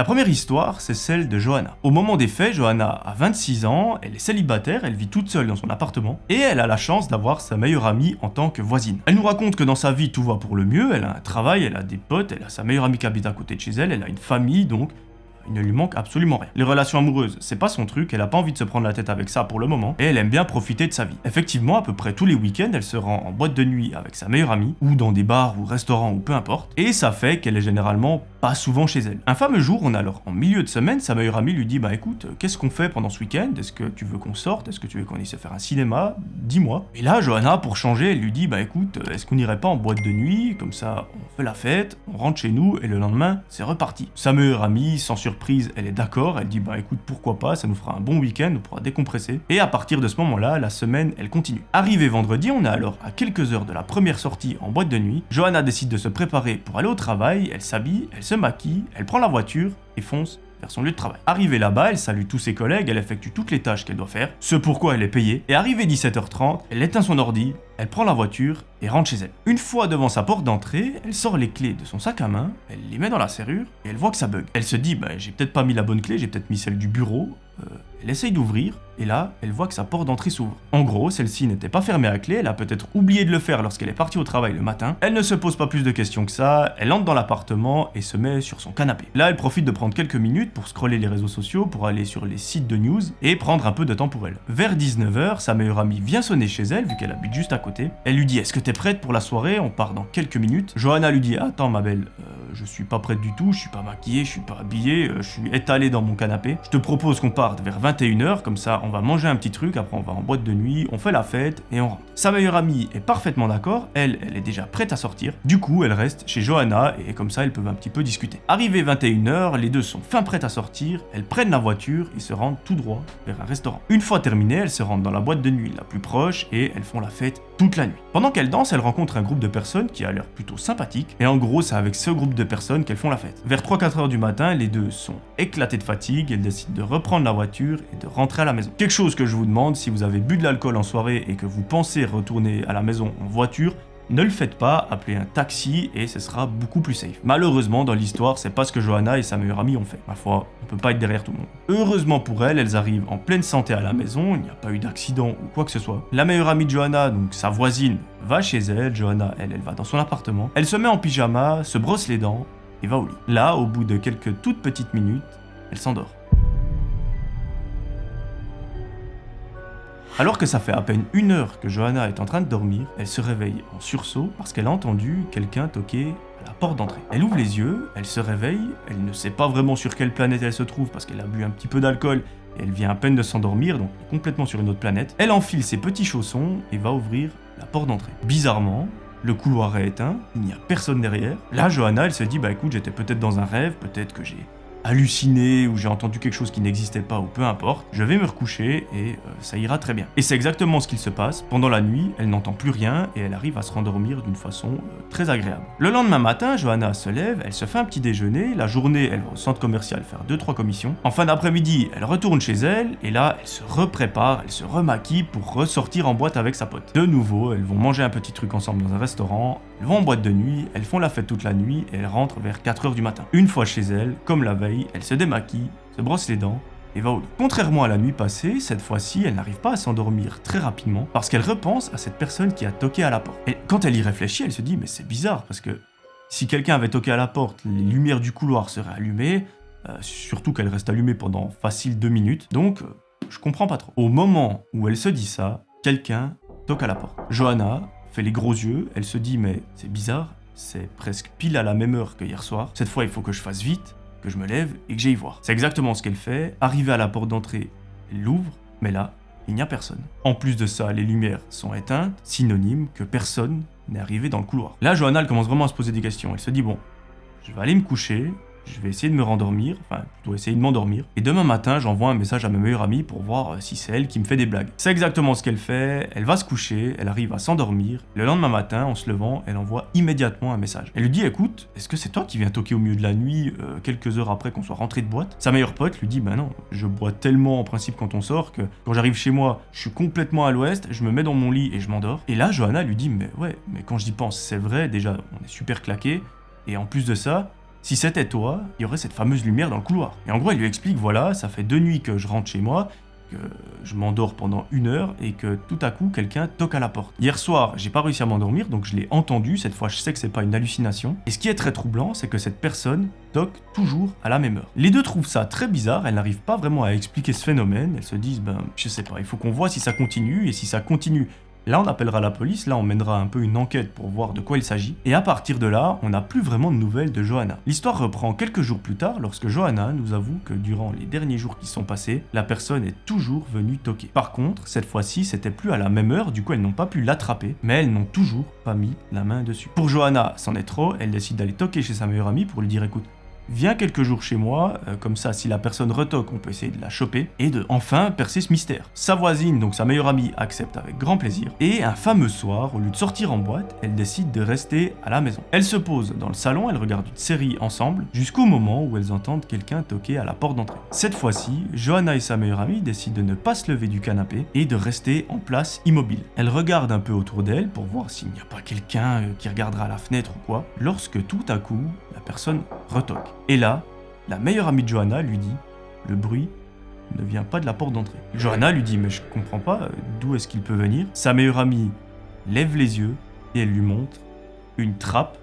La première histoire, c'est celle de Johanna. Au moment des faits, Johanna a 26 ans, elle est célibataire, elle vit toute seule dans son appartement, et elle a la chance d'avoir sa meilleure amie en tant que voisine. Elle nous raconte que dans sa vie tout va pour le mieux, elle a un travail, elle a des potes, elle a sa meilleure amie qui habite à côté de chez elle, elle a une famille, donc il ne lui manque absolument rien. Les relations amoureuses, c'est pas son truc, elle a pas envie de se prendre la tête avec ça pour le moment, et elle aime bien profiter de sa vie. Effectivement, à peu près tous les week-ends, elle se rend en boîte de nuit avec sa meilleure amie, ou dans des bars ou restaurants ou peu importe, et ça fait qu'elle est généralement pas souvent chez elle. Un fameux jour, on a alors en milieu de semaine, sa meilleure amie lui dit bah écoute, qu'est-ce qu'on fait pendant ce week-end? Est-ce que tu veux qu'on sorte? Est-ce que tu veux qu'on aille se faire un cinéma? Dis-moi. Et là, Johanna, pour changer, elle lui dit bah écoute, est-ce qu'on irait pas en boîte de nuit? Comme ça, on fait la fête, on rentre chez nous et le lendemain, c'est reparti. Sa meilleure amie, sans surprise, elle est d'accord, elle dit bah écoute, pourquoi pas, ça nous fera un bon week-end, on pourra décompresser. Et à partir de ce moment-là, la semaine, elle continue. Arrivé vendredi, on est alors à quelques heures de la première sortie en boîte de nuit. Johanna décide de se préparer pour aller au travail, elle s'habille, elle se maquille, elle prend la voiture et fonce vers son lieu de travail. Arrivée là-bas, elle salue tous ses collègues, elle effectue toutes les tâches qu'elle doit faire, ce pourquoi elle est payée, et arrivée 17h30, elle éteint son ordi, elle prend la voiture et rentre chez elle. Une fois devant sa porte d'entrée, elle sort les clés de son sac à main, elle les met dans la serrure et elle voit que ça bug. Elle se dit, bah j'ai peut-être pas mis la bonne clé, j'ai peut-être mis celle du bureau. Elle essaye d'ouvrir, et là, elle voit que sa porte d'entrée s'ouvre. En gros, celle-ci n'était pas fermée à clé, elle a peut-être oublié de le faire lorsqu'elle est partie au travail le matin. Elle ne se pose pas plus de questions que ça, elle entre dans l'appartement et se met sur son canapé. Là, elle profite de prendre quelques minutes pour scroller les réseaux sociaux, pour aller sur les sites de news, et prendre un peu de temps pour elle. Vers 19h, sa meilleure amie vient sonner chez elle, vu qu'elle habite juste à côté. Elle lui dit, est-ce que t'es prête pour la soirée? On part dans quelques minutes. Johanna lui dit, attends ma belle, je suis pas prête du tout, je suis pas maquillée, je suis pas habillée, je suis étalée dans mon canapé. Je te propose qu'on parte vers 21h, comme ça on va manger un petit truc, après on va en boîte de nuit, on fait la fête et on rentre. Sa meilleure amie est parfaitement d'accord, elle est déjà prête à sortir, du coup elle reste chez Johanna et comme ça elles peuvent un petit peu discuter. Arrivé 21h, les deux sont fin prêtes à sortir, elles prennent la voiture et se rendent tout droit vers un restaurant. Une fois terminées, elles se rendent dans la boîte de nuit la plus proche et elles font la fête toute la nuit. Pendant qu'elles dansent, elles rencontrent un groupe de personnes qui a l'air plutôt sympathique, et en gros c'est avec ce groupe de personnes qu'elles font la fête. Vers 3-4 heures du matin, les deux sont éclatées de fatigue, elles décident de reprendre la voiture et de rentrer à la maison. Quelque chose que je vous demande, si vous avez bu de l'alcool en soirée et que vous pensez retourner à la maison en voiture, ne le faites pas, appelez un taxi et ce sera beaucoup plus safe. Malheureusement, dans l'histoire, c'est pas ce que Johanna et sa meilleure amie ont fait. Ma foi, on peut pas être derrière tout le monde. Heureusement pour elles, elles arrivent en pleine santé à la maison, il n'y a pas eu d'accident ou quoi que ce soit. La meilleure amie de Johanna, donc sa voisine, va chez elle. Johanna, elle va dans son appartement. Elle se met en pyjama, se brosse les dents et va au lit. Là, au bout de quelques toutes petites minutes, elle s'endort. Alors que ça fait à peine 1 heure que Johanna est en train de dormir, elle se réveille en sursaut parce qu'elle a entendu quelqu'un toquer à la porte d'entrée. Elle ouvre les yeux, elle se réveille, elle ne sait pas vraiment sur quelle planète elle se trouve parce qu'elle a bu un petit peu d'alcool et elle vient à peine de s'endormir, donc complètement sur une autre planète. Elle enfile ses petits chaussons et va ouvrir la porte d'entrée. Bizarrement, le couloir est éteint, il n'y a personne derrière. Là, Johanna, elle se dit, bah écoute, j'étais peut-être dans un rêve, peut-être que j'ai halluciné ou j'ai entendu quelque chose qui n'existait pas ou peu importe, je vais me recoucher et ça ira très bien. Et c'est exactement ce qu'il se passe. Pendant la nuit, elle n'entend plus rien et elle arrive à se rendormir d'une façon très agréable. Le lendemain matin, Johanna se lève, elle se fait un petit déjeuner, la journée, elle va au centre commercial faire 2-3 commissions. En fin d'après-midi, elle retourne chez elle et là, elle se reprépare, elle se remaquille pour ressortir en boîte avec sa pote. De nouveau, elles vont manger un petit truc ensemble dans un restaurant, elles vont en boîte de nuit, elles font la fête toute la nuit et elles rentrent vers 4h du matin. Une fois chez elle, comme la veille, elle se démaquille, se brosse les dents et va au lit. Contrairement à la nuit passée, cette fois-ci, elle n'arrive pas à s'endormir très rapidement parce qu'elle repense à cette personne qui a toqué à la porte. Et quand elle y réfléchit, elle se dit mais c'est bizarre parce que si quelqu'un avait toqué à la porte, les lumières du couloir seraient allumées, surtout qu'elles restent allumées pendant facile 2 minutes, donc je comprends pas trop. Au moment où elle se dit ça, quelqu'un toque à la porte. Johanna fait les gros yeux, elle se dit mais c'est bizarre, c'est presque pile à la même heure que hier soir, cette fois il faut que je fasse vite, que je me lève et que j'aille voir. C'est exactement ce qu'elle fait. Arrivée à la porte d'entrée, elle l'ouvre, mais là, il n'y a personne. En plus de ça, les lumières sont éteintes, synonyme que personne n'est arrivé dans le couloir. Là, Johanna, elle commence vraiment à se poser des questions. Elle se dit, bon, je vais aller me coucher, je vais essayer de me rendormir, enfin plutôt essayer de m'endormir. Et demain matin, j'envoie un message à ma meilleure amie pour voir si c'est elle qui me fait des blagues. C'est exactement ce qu'elle fait, elle va se coucher, elle arrive à s'endormir. Le lendemain matin, en se levant, elle envoie immédiatement un message. Elle lui dit, écoute, est-ce que c'est toi qui viens toquer au milieu de la nuit, quelques heures après qu'on soit rentré de boîte? Sa meilleure pote lui dit, bah non, je bois tellement en principe quand on sort que quand j'arrive chez moi, je suis complètement à l'ouest, je me mets dans mon lit et je m'endors. Et là, Johanna lui dit, mais ouais, mais quand j'y pense, c'est vrai, déjà, on est super claqué, et en plus de ça, Si c'était toi, il y aurait cette fameuse lumière dans le couloir. Et en gros, elle lui explique, voilà, ça fait 2 nuits que je rentre chez moi, que je m'endors pendant 1 heure et que tout à coup quelqu'un toque à la porte. Hier soir, j'ai pas réussi à m'endormir, donc je l'ai entendu, cette fois je sais que c'est pas une hallucination. Et ce qui est très troublant, c'est que cette personne toque toujours à la même heure. Les deux trouvent ça très bizarre, elles n'arrivent pas vraiment à expliquer ce phénomène, elles se disent, je sais pas, il faut qu'on voit si ça continue, et si ça continue, là, on appellera la police, là, on mènera un peu une enquête pour voir de quoi il s'agit. Et à partir de là, on n'a plus vraiment de nouvelles de Johanna. L'histoire reprend quelques jours plus tard, lorsque Johanna nous avoue que durant les derniers jours qui sont passés, la personne est toujours venue toquer. Par contre, cette fois-ci, c'était plus à la même heure, du coup, elles n'ont pas pu l'attraper, mais elles n'ont toujours pas mis la main dessus. Pour Johanna, c'en est trop, elle décide d'aller toquer chez sa meilleure amie pour lui dire, écoute, viens quelques jours chez moi, comme ça si la personne retoque, on peut essayer de la choper, et de enfin percer ce mystère. Sa voisine, donc sa meilleure amie, accepte avec grand plaisir, et un fameux soir, au lieu de sortir en boîte, elle décide de rester à la maison. Elle se pose dans le salon, elles regardent une série ensemble, jusqu'au moment où elles entendent quelqu'un toquer à la porte d'entrée. Cette fois-ci, Johanna et sa meilleure amie décident de ne pas se lever du canapé, et de rester en place immobile. Elle regarde un peu autour d'elle, pour voir s'il n'y a pas quelqu'un qui regardera à la fenêtre ou quoi, lorsque tout à coup, la personne retoque. Et là, la meilleure amie de Johanna lui dit « Le bruit ne vient pas de la porte d'entrée ». Johanna lui dit « Mais je comprends pas, d'où est-ce qu'il peut venir ?» Sa meilleure amie lève les yeux et elle lui montre une trappe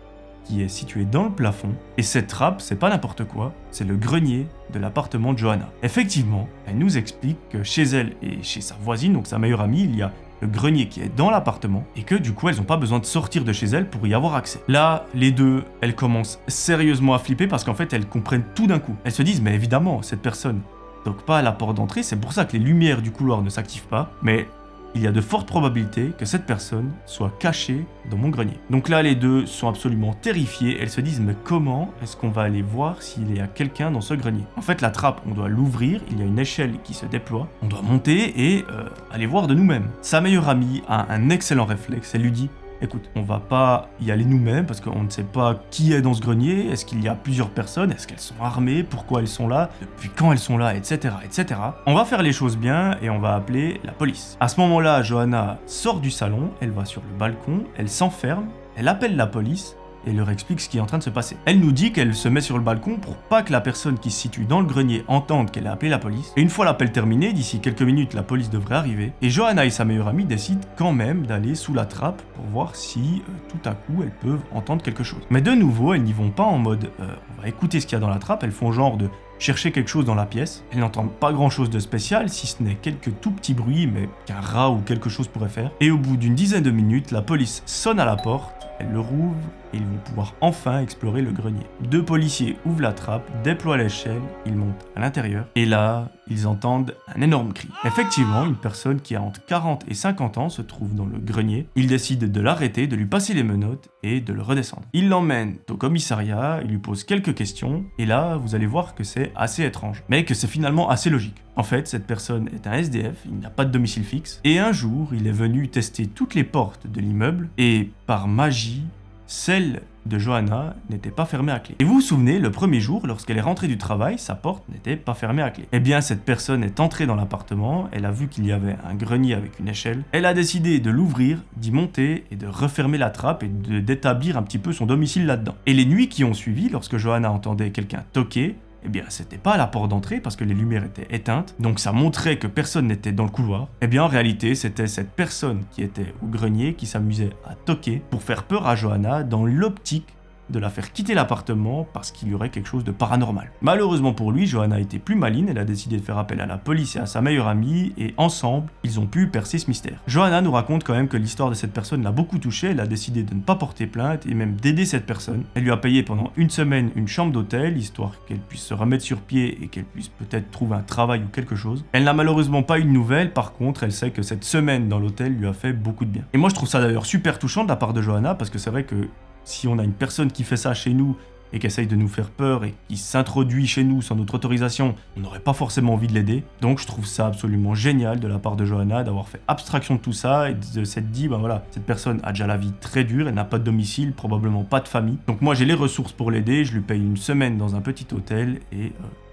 qui est située dans le plafond. Et cette trappe, c'est pas n'importe quoi, c'est le grenier de l'appartement de Johanna. Effectivement, elle nous explique que chez elle et chez sa voisine, donc sa meilleure amie, il y a le grenier qui est dans l'appartement, et que du coup elles n'ont pas besoin de sortir de chez elles pour y avoir accès. Là, les deux, elles commencent sérieusement à flipper parce qu'en fait elles comprennent tout d'un coup. Elles se disent, mais évidemment, cette personne toque pas à la porte d'entrée, c'est pour ça que les lumières du couloir ne s'activent pas, mais il y a de fortes probabilités que cette personne soit cachée dans mon grenier. Donc là, les deux sont absolument terrifiées. Elles se disent, mais comment est-ce qu'on va aller voir s'il y a quelqu'un dans ce grenier? En fait, la trappe, on doit l'ouvrir, il y a une échelle qui se déploie, on doit monter et aller voir de nous-mêmes. Sa meilleure amie a un excellent réflexe, elle lui dit, écoute, on va pas y aller nous-mêmes parce qu'on ne sait pas qui est dans ce grenier, est-ce qu'il y a plusieurs personnes, est-ce qu'elles sont armées, pourquoi elles sont là, depuis quand elles sont là, etc., etc. On va faire les choses bien et on va appeler la police. À ce moment-là, Johanna sort du salon, elle va sur le balcon, elle s'enferme, elle appelle la police et leur explique ce qui est en train de se passer. Elle nous dit qu'elle se met sur le balcon pour pas que la personne qui se situe dans le grenier entende qu'elle a appelé la police. Et une fois l'appel terminé, d'ici quelques minutes, la police devrait arriver. Et Johanna et sa meilleure amie décident quand même d'aller sous la trappe pour voir si tout à coup elles peuvent entendre quelque chose. Mais de nouveau, elles n'y vont pas en mode on va écouter ce qu'il y a dans la trappe, elles font genre de chercher quelque chose dans la pièce. Elles n'entendent pas grand chose de spécial, si ce n'est quelques tout petits bruits, mais qu'un rat ou quelque chose pourrait faire. Et au bout d'une dizaine de minutes, la police sonne à la porte, elle le rouvre et ils vont pouvoir enfin explorer le grenier. 2 policiers ouvrent la trappe, déploient l'échelle, ils montent à l'intérieur et là, ils entendent un énorme cri. Effectivement, une personne qui a entre 40 et 50 ans se trouve dans le grenier. Ils décident de l'arrêter, de lui passer les menottes et de le redescendre. Ils l'emmènent au commissariat, ils lui posent quelques questions et là, vous allez voir que c'est assez étrange, mais que c'est finalement assez logique. En fait, cette personne est un SDF, il n'a pas de domicile fixe, et un jour, il est venu tester toutes les portes de l'immeuble, et par magie, celle de Johanna n'était pas fermée à clé. Et vous vous souvenez, le premier jour, lorsqu'elle est rentrée du travail, sa porte n'était pas fermée à clé. Eh bien, cette personne est entrée dans l'appartement, elle a vu qu'il y avait un grenier avec une échelle, elle a décidé de l'ouvrir, d'y monter et de refermer la trappe et d'établir un petit peu son domicile là-dedans. Et les nuits qui ont suivi, lorsque Johanna entendait quelqu'un toquer, eh bien, c'était pas à la porte d'entrée parce que les lumières étaient éteintes, donc ça montrait que personne n'était dans le couloir. Eh bien, en réalité, c'était cette personne qui était au grenier qui s'amusait à toquer pour faire peur à Johanna dans l'optique de la faire quitter l'appartement parce qu'il y aurait quelque chose de paranormal. Malheureusement pour lui, Johanna était plus maligne, elle a décidé de faire appel à la police et à sa meilleure amie, et ensemble, ils ont pu percer ce mystère. Johanna nous raconte quand même que l'histoire de cette personne l'a beaucoup touchée, elle a décidé de ne pas porter plainte et même d'aider cette personne. Elle lui a payé pendant 1 semaine une chambre d'hôtel, histoire qu'elle puisse se remettre sur pied et qu'elle puisse peut-être trouver un travail ou quelque chose. Elle n'a malheureusement pas eu de nouvelles, par contre, elle sait que cette semaine dans l'hôtel lui a fait beaucoup de bien. Et moi je trouve ça d'ailleurs super touchant de la part de Johanna, parce que c'est vrai que si on a une personne qui fait ça chez nous et qui essaye de nous faire peur et qui s'introduit chez nous sans notre autorisation, on n'aurait pas forcément envie de l'aider. Donc je trouve ça absolument génial de la part de Johanna d'avoir fait abstraction de tout ça et de s'être dit, ben voilà, cette personne a déjà la vie très dure, elle n'a pas de domicile, probablement pas de famille. Donc moi j'ai les ressources pour l'aider, je lui paye 1 semaine dans un petit hôtel et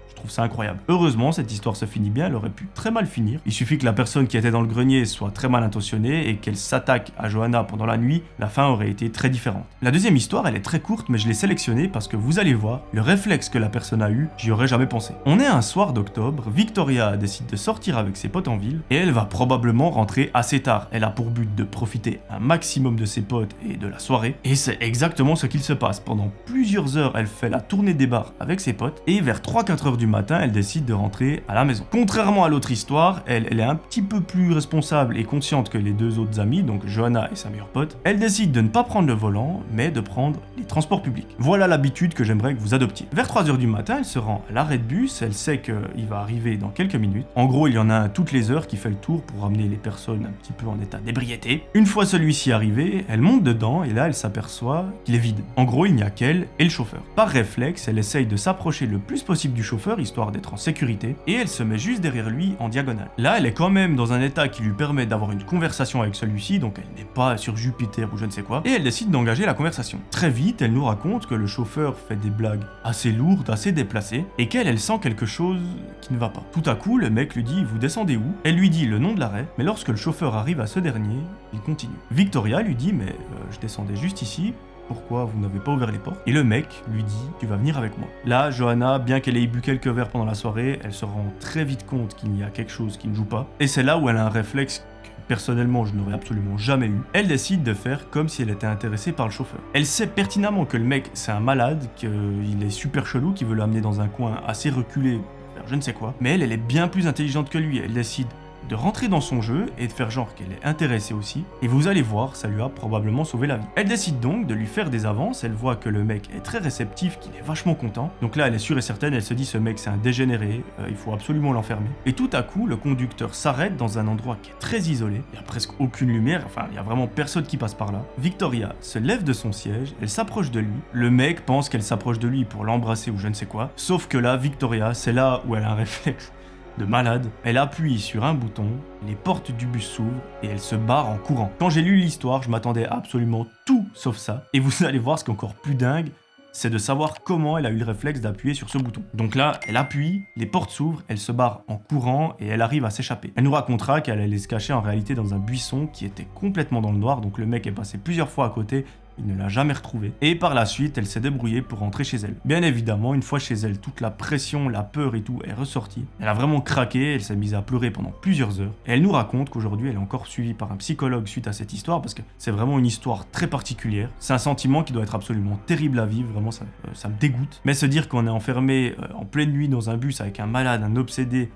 je trouve ça incroyable. Heureusement, cette histoire se finit bien, elle aurait pu très mal finir. Il suffit que la personne qui était dans le grenier soit très mal intentionnée et qu'elle s'attaque à Johanna pendant la nuit, la fin aurait été très différente. La deuxième histoire, elle est très courte, mais je l'ai sélectionnée parce que vous allez voir, le réflexe que la personne a eu, j'y aurais jamais pensé. On est un soir d'octobre, Victoria décide de sortir avec ses potes en ville et elle va probablement rentrer assez tard. Elle a pour but de profiter un maximum de ses potes et de la soirée, et c'est exactement ce qu'il se passe. Pendant plusieurs heures, elle fait la tournée des bars avec ses potes et vers 3-4 heures du matin, elle décide de rentrer à la maison. Contrairement à l'autre histoire, elle est un petit peu plus responsable et consciente que les deux autres amis, donc Johanna et sa meilleure pote. Elle décide de ne pas prendre le volant, mais de prendre les transports publics. Voilà l'habitude que j'aimerais que vous adoptiez. Vers 3 heures du matin, elle se rend à l'arrêt de bus, elle sait qu'il va arriver dans quelques minutes. En gros, il y en a un toutes les heures qui fait le tour pour ramener les personnes un petit peu en état d'ébriété. Une fois celui-ci arrivé, elle monte dedans et là, elle s'aperçoit qu'il est vide. En gros, il n'y a qu'elle et le chauffeur. Par réflexe, elle essaye de s'approcher le plus possible du chauffeur, histoire d'être en sécurité, et elle se met juste derrière lui en diagonale. Là, elle est quand même dans un état qui lui permet d'avoir une conversation avec celui-ci, donc elle n'est pas sur Jupiter ou je ne sais quoi, et elle décide d'engager la conversation. Très vite, elle nous raconte que le chauffeur fait des blagues assez lourdes, assez déplacées, et qu'elle elle sent quelque chose qui ne va pas. Tout à coup, le mec lui dit « Vous descendez où ?» Elle lui dit le nom de l'arrêt, mais lorsque le chauffeur arrive à ce dernier, il continue. Victoria lui dit « Mais je descendais juste ici, pourquoi vous n'avez pas ouvert les portes ?» Et le mec lui dit « Tu vas venir avec moi ». Là, Johanna, bien qu'elle ait bu quelques verres pendant la soirée, elle se rend très vite compte qu'il y a quelque chose qui ne joue pas, et c'est là où elle a un réflexe personnellement je n'aurais absolument jamais eu. Elle décide de faire comme si elle était intéressée par le chauffeur. Elle sait pertinemment que le mec c'est un malade, qu'il est super chelou, qu'il veut l'amener dans un coin assez reculé, faire je ne sais quoi, mais elle est bien plus intelligente que lui. Elle décide de rentrer dans son jeu et de faire genre qu'elle est intéressée aussi, et vous allez voir, ça lui a probablement sauvé la vie. Elle décide donc de lui faire des avances, elle voit que le mec est très réceptif, qu'il est vachement content, donc là elle est sûre et certaine, elle se dit ce mec c'est un dégénéré, il faut absolument l'enfermer. Et tout à coup, le conducteur s'arrête dans un endroit qui est très isolé, il n'y a presque aucune lumière, enfin il n'y a vraiment personne qui passe par là. Victoria se lève de son siège, elle s'approche de lui, le mec pense qu'elle s'approche de lui pour l'embrasser ou je ne sais quoi, sauf que là, Victoria, c'est là où elle a un réflexe de malade, elle appuie sur un bouton, les portes du bus s'ouvrent et elle se barre en courant. Quand j'ai lu l'histoire, je m'attendais à absolument tout sauf ça, et vous allez voir ce qui est encore plus dingue, c'est de savoir comment elle a eu le réflexe d'appuyer sur ce bouton. Donc là, elle appuie, les portes s'ouvrent, elle se barre en courant et elle arrive à s'échapper. Elle nous racontera qu'elle allait se cacher en réalité dans un buisson qui était complètement dans le noir, donc le mec est passé plusieurs fois à côté, il ne l'a jamais retrouvée. Et par la suite, elle s'est débrouillée pour rentrer chez elle. Bien évidemment, une fois chez elle, toute la pression, la peur et tout est ressortie. Elle a vraiment craqué, elle s'est mise à pleurer pendant plusieurs heures. Et elle nous raconte qu'aujourd'hui, elle est encore suivie par un psychologue suite à cette histoire, parce que c'est vraiment une histoire très particulière. C'est un sentiment qui doit être absolument terrible à vivre, vraiment ça me dégoûte. Mais se dire qu'on est enfermé en pleine nuit dans un bus avec un malade, un obsédé,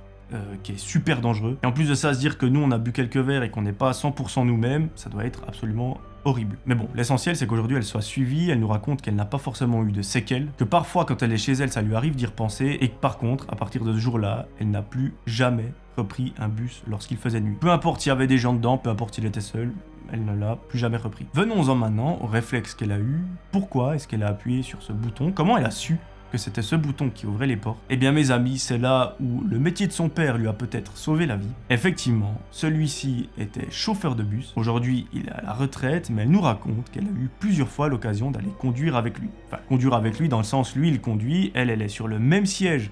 qui est super dangereux. Et en plus de ça, se dire que nous, on a bu quelques verres et qu'on n'est pas à 100% nous-mêmes, ça doit être absolument horrible. Mais bon, l'essentiel c'est qu'aujourd'hui elle soit suivie, elle nous raconte qu'elle n'a pas forcément eu de séquelles, que parfois quand elle est chez elle ça lui arrive d'y repenser, et que par contre, à partir de ce jour-là, elle n'a plus jamais repris un bus lorsqu'il faisait nuit. Peu importe s'il y avait des gens dedans, peu importe s'il était seul, elle ne l'a plus jamais repris. Venons-en maintenant au réflexe qu'elle a eu. Pourquoi est-ce qu'elle a appuyé sur ce bouton? Comment elle a su que c'était ce bouton qui ouvrait les portes? Eh bien mes amis, c'est là où le métier de son père lui a peut-être sauvé la vie. Effectivement, celui-ci était chauffeur de bus. Aujourd'hui, il est à la retraite, mais elle nous raconte qu'elle a eu plusieurs fois l'occasion d'aller conduire avec lui. Enfin, conduire avec lui dans le sens, lui il conduit, elle est sur le même siège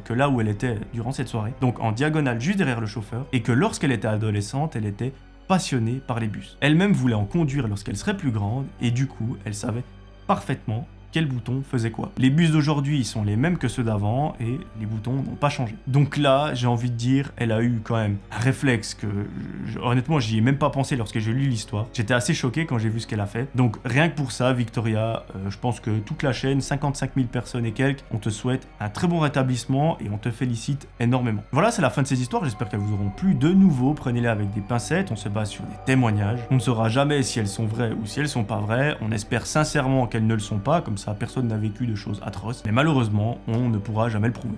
que là où elle était durant cette soirée. Donc en diagonale juste derrière le chauffeur, et que lorsqu'elle était adolescente, elle était passionnée par les bus. Elle-même voulait en conduire lorsqu'elle serait plus grande, et du coup, elle savait parfaitement quel bouton faisait quoi. Les bus d'aujourd'hui sont les mêmes que ceux d'avant et les boutons n'ont pas changé. Donc là, j'ai envie de dire, elle a eu quand même un réflexe que, honnêtement, j'y ai même pas pensé lorsque j'ai lu l'histoire. J'étais assez choqué quand j'ai vu ce qu'elle a fait. Donc rien que pour ça, Victoria, je pense que toute la chaîne, 55 000 personnes et quelques, on te souhaite un très bon rétablissement et on te félicite énormément. Voilà, c'est la fin de ces histoires. J'espère qu'elles vous auront plu. De nouveau, prenez-les avec des pincettes. On se base sur des témoignages. On ne saura jamais si elles sont vraies ou si elles sont pas vraies. On espère sincèrement qu'elles ne le sont pas, comme ça personne n'a vécu de choses atroces, mais malheureusement on ne pourra jamais le prouver.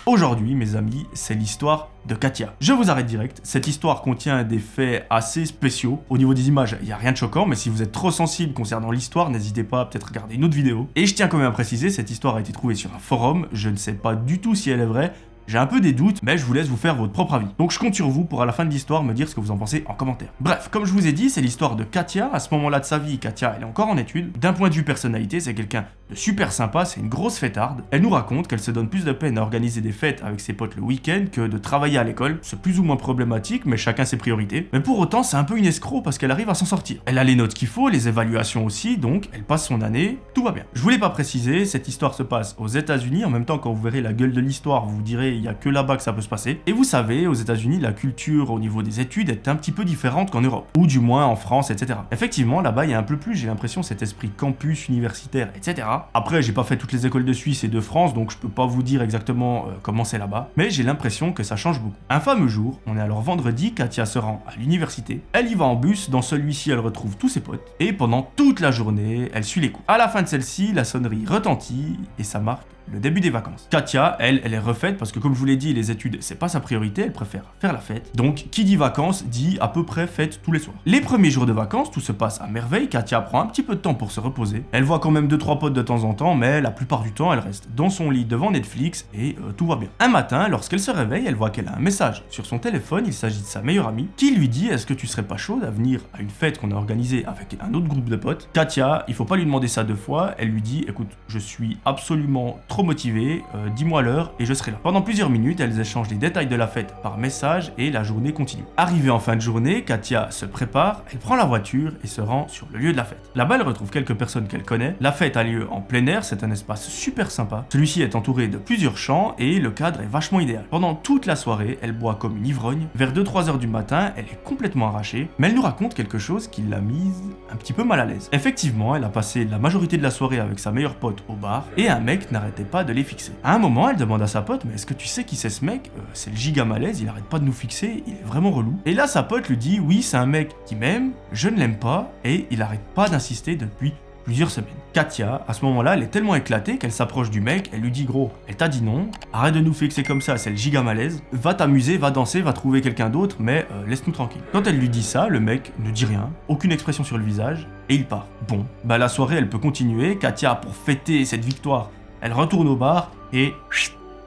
Aujourd'hui, mes amis, c'est l'histoire de Katia. Je vous arrête direct, cette histoire contient des faits assez spéciaux. Au niveau des images, il n'y a rien de choquant, mais si vous êtes trop sensible concernant l'histoire, n'hésitez pas à peut-être regarder une autre vidéo. Et je tiens quand même à préciser, cette histoire a été trouvée sur un forum, je ne sais pas du tout si elle est vraie, J'ai un peu des doutes, mais je vous laisse vous faire votre propre avis. Donc je compte sur vous pour à la fin de l'histoire me dire ce que vous en pensez en commentaire. Bref, comme je vous ai dit, c'est l'histoire de Katia. À ce moment-là de sa vie, Katia, elle est encore en études. D'un point de vue personnalité, c'est quelqu'un de super sympa, c'est une grosse fêtarde. Elle nous raconte qu'elle se donne plus de peine à organiser des fêtes avec ses potes le week-end que de travailler à l'école. C'est plus ou moins problématique, mais chacun ses priorités. Mais pour autant, c'est un peu une escroc parce qu'elle arrive à s'en sortir. Elle a les notes qu'il faut, les évaluations aussi, donc elle passe son année, tout va bien. Je voulais pas préciser, cette histoire se passe aux États-Unis. En même temps, quand vous verrez la gueule de l'histoire, vous direz il y a que là-bas que ça peut se passer. Et vous savez, aux États-Unis, la culture au niveau des études est un petit peu différente qu'en Europe, ou du moins en France, etc. Effectivement, là-bas, il y a un peu plus, j'ai l'impression, cet esprit campus, universitaire, etc. Après, j'ai pas fait toutes les écoles de Suisse et de France, donc je peux pas vous dire exactement comment c'est là-bas, mais j'ai l'impression que ça change beaucoup. Un fameux jour, on est alors vendredi, Katia se rend à l'université, elle y va en bus, dans celui-ci elle retrouve tous ses potes, et pendant toute la journée, elle suit les cours. À la fin de celle-ci, la sonnerie retentit, et ça marque le début des vacances. Katia, elle est refaite parce que comme je vous l'ai dit, les études, c'est pas sa priorité, elle préfère faire la fête. Donc, qui dit vacances, dit à peu près fête tous les soirs. Les premiers jours de vacances, tout se passe à merveille, Katia prend un petit peu de temps pour se reposer. Elle voit quand même 2-3 potes de temps en temps, mais la plupart du temps, elle reste dans son lit devant Netflix et tout va bien. Un matin, lorsqu'elle se réveille, elle voit qu'elle a un message sur son téléphone, il s'agit de sa meilleure amie, qui lui dit « Est-ce que tu serais pas chaude à venir à une fête qu'on a organisée avec un autre groupe de potes ?» Katia, il faut pas lui demander ça 2 fois, elle lui dit « Écoute, je suis absolument trop motivée, dis-moi l'heure et je serai là. » Pendant plusieurs minutes, elles échangent les détails de la fête par message et la journée continue. Arrivée en fin de journée, Katia se prépare, elle prend la voiture et se rend sur le lieu de la fête. Là-bas, elle retrouve quelques personnes qu'elle connaît. La fête a lieu en plein air, c'est un espace super sympa. Celui-ci est entouré de plusieurs champs et le cadre est vachement idéal. Pendant toute la soirée, elle boit comme une ivrogne. Vers 2-3 heures du matin, elle est complètement arrachée, mais elle nous raconte quelque chose qui l'a mise un petit peu mal à l'aise. Effectivement, elle a passé la majorité de la soirée avec sa meilleure pote au bar et un mec n'arrêtait pas de les fixer. À un moment, elle demande à sa pote, mais est-ce que tu sais qui c'est ce mec? C'est le giga malaise, il arrête pas de nous fixer, il est vraiment relou. Et là, sa pote lui dit, oui, c'est un mec qui m'aime, je ne l'aime pas, et il arrête pas d'insister depuis plusieurs semaines. Katia, à ce moment-là, elle est tellement éclatée qu'elle s'approche du mec, elle lui dit gros, elle t'a dit non, arrête de nous fixer comme ça, c'est le giga malaise, va t'amuser, va danser, va trouver quelqu'un d'autre, mais laisse-nous tranquille. Quand elle lui dit ça, le mec ne dit rien, aucune expression sur le visage, et il part. Bon, bah la soirée elle peut continuer, Katia, pour fêter cette victoire, elle retourne au bar et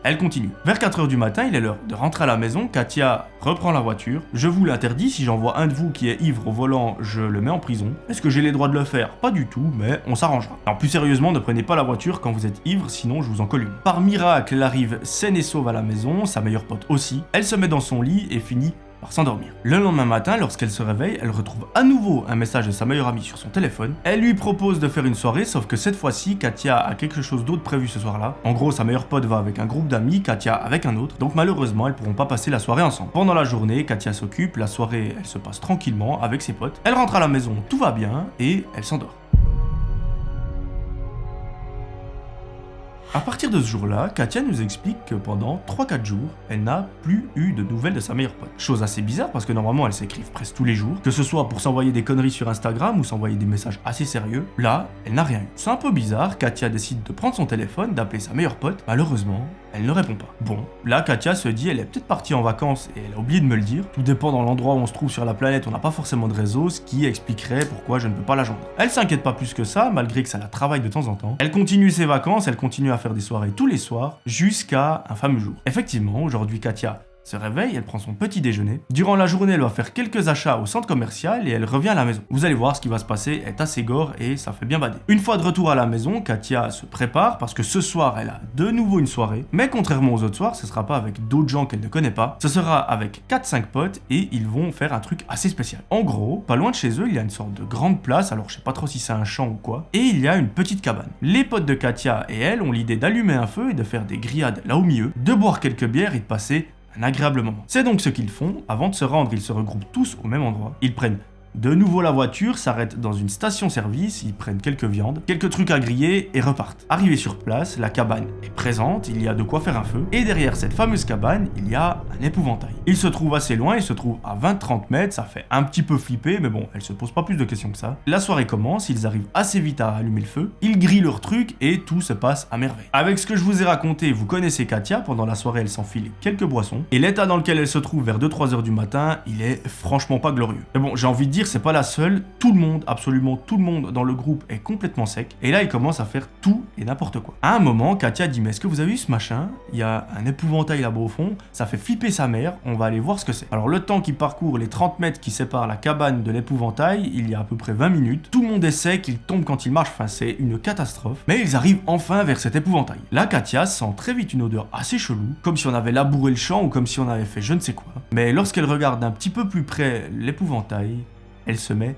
elle continue. Vers 4h du matin, il est l'heure de rentrer à la maison. Katia reprend la voiture. Je vous l'interdis, si j'en vois un de vous qui est ivre au volant, je le mets en prison. Est-ce que j'ai les droits de le faire? Pas du tout, mais on s'arrangera. Alors plus sérieusement, ne prenez pas la voiture quand vous êtes ivre, sinon je vous en colle une. Par miracle, elle arrive saine et sauve à la maison, sa meilleure pote aussi. Elle se met dans son lit et finit par s'endormir. Le lendemain matin, lorsqu'elle se réveille, elle retrouve à nouveau un message de sa meilleure amie sur son téléphone. Elle lui propose de faire une soirée, sauf que cette fois-ci, Katia a quelque chose d'autre prévu ce soir-là. En gros, sa meilleure pote va avec un groupe d'amis, Katia avec un autre, donc malheureusement, elles pourront pas passer la soirée ensemble. Pendant la journée, Katia s'occupe, la soirée, elle se passe tranquillement avec ses potes. Elle rentre à la maison, tout va bien, et elle s'endort. À partir de ce jour-là, Katia nous explique que pendant 3-4 jours, elle n'a plus eu de nouvelles de sa meilleure pote. Chose assez bizarre parce que normalement elles s'écrivent presque tous les jours, que ce soit pour s'envoyer des conneries sur Instagram ou s'envoyer des messages assez sérieux. Là, elle n'a rien eu. C'est un peu bizarre, Katia décide de prendre son téléphone, d'appeler sa meilleure pote. Malheureusement, elle ne répond pas. Bon, là Katia se dit elle est peut-être partie en vacances et elle a oublié de me le dire. Tout dépend dans l'endroit où on se trouve sur la planète, on n'a pas forcément de réseau, ce qui expliquerait pourquoi je ne peux pas la joindre. Elle s'inquiète pas plus que ça, malgré que ça la travaille de temps en temps. Elle continue ses vacances, elle continue à faire des soirées tous les soirs, jusqu'à un fameux jour. Effectivement, aujourd'hui Katia se réveille, elle prend son petit déjeuner. Durant la journée, elle va faire quelques achats au centre commercial et elle revient à la maison. Vous allez voir, ce qui va se passer est assez gore et ça fait bien bader. Une fois de retour à la maison, Katia se prépare parce que ce soir, elle a de nouveau une soirée. Mais contrairement aux autres soirs, ce sera pas avec d'autres gens qu'elle ne connaît pas. Ce sera avec 4-5 potes et ils vont faire un truc assez spécial. En gros, pas loin de chez eux, il y a une sorte de grande place, alors je sais pas trop si c'est un champ ou quoi, et il y a une petite cabane. Les potes de Katia et elle ont l'idée d'allumer un feu et de faire des grillades là au milieu, de boire quelques bières et de passer un agréable moment. C'est donc ce qu'ils font. Avant de se rendre, ils se regroupent tous au même endroit. Ils prennent de nouveau la voiture, s'arrêtent dans une station-service, ils prennent quelques viandes, quelques trucs à griller et repartent. Arrivés sur place, la cabane est présente, il y a de quoi faire un feu, et derrière cette fameuse cabane, il y a un épouvantail. Il se trouve assez loin, il se trouve à 20-30 mètres, ça fait un petit peu flipper, mais bon, elle se pose pas plus de questions que ça. La soirée commence, ils arrivent assez vite à allumer le feu, ils grillent leur truc et tout se passe à merveille. Avec ce que je vous ai raconté, vous connaissez Katia, pendant la soirée elle s'enfile quelques boissons, et l'état dans lequel elle se trouve vers 2-3 heures du matin, il est franchement pas glorieux. Mais bon, j'ai envie de dire dire, c'est pas la seule, tout le monde, absolument tout le monde dans le groupe est complètement sec, et là il commence à faire tout et n'importe quoi. À un moment, Katia dit, mais est-ce que vous avez vu ce machin? Il y a un épouvantail là-bas au fond, ça fait flipper sa mère, on va aller voir ce que c'est. Alors le temps qu'il parcourt les 30 mètres qui séparent la cabane de l'épouvantail, il y a à peu près 20 minutes, tout le monde est sec, il tombe quand il marche, enfin c'est une catastrophe, mais ils arrivent enfin vers cet épouvantail. Là, Katia sent très vite une odeur assez chelou, comme si on avait labouré le champ ou comme si on avait fait je ne sais quoi, mais lorsqu'elle regarde d'un petit peu plus près l'épouvantail, elle se met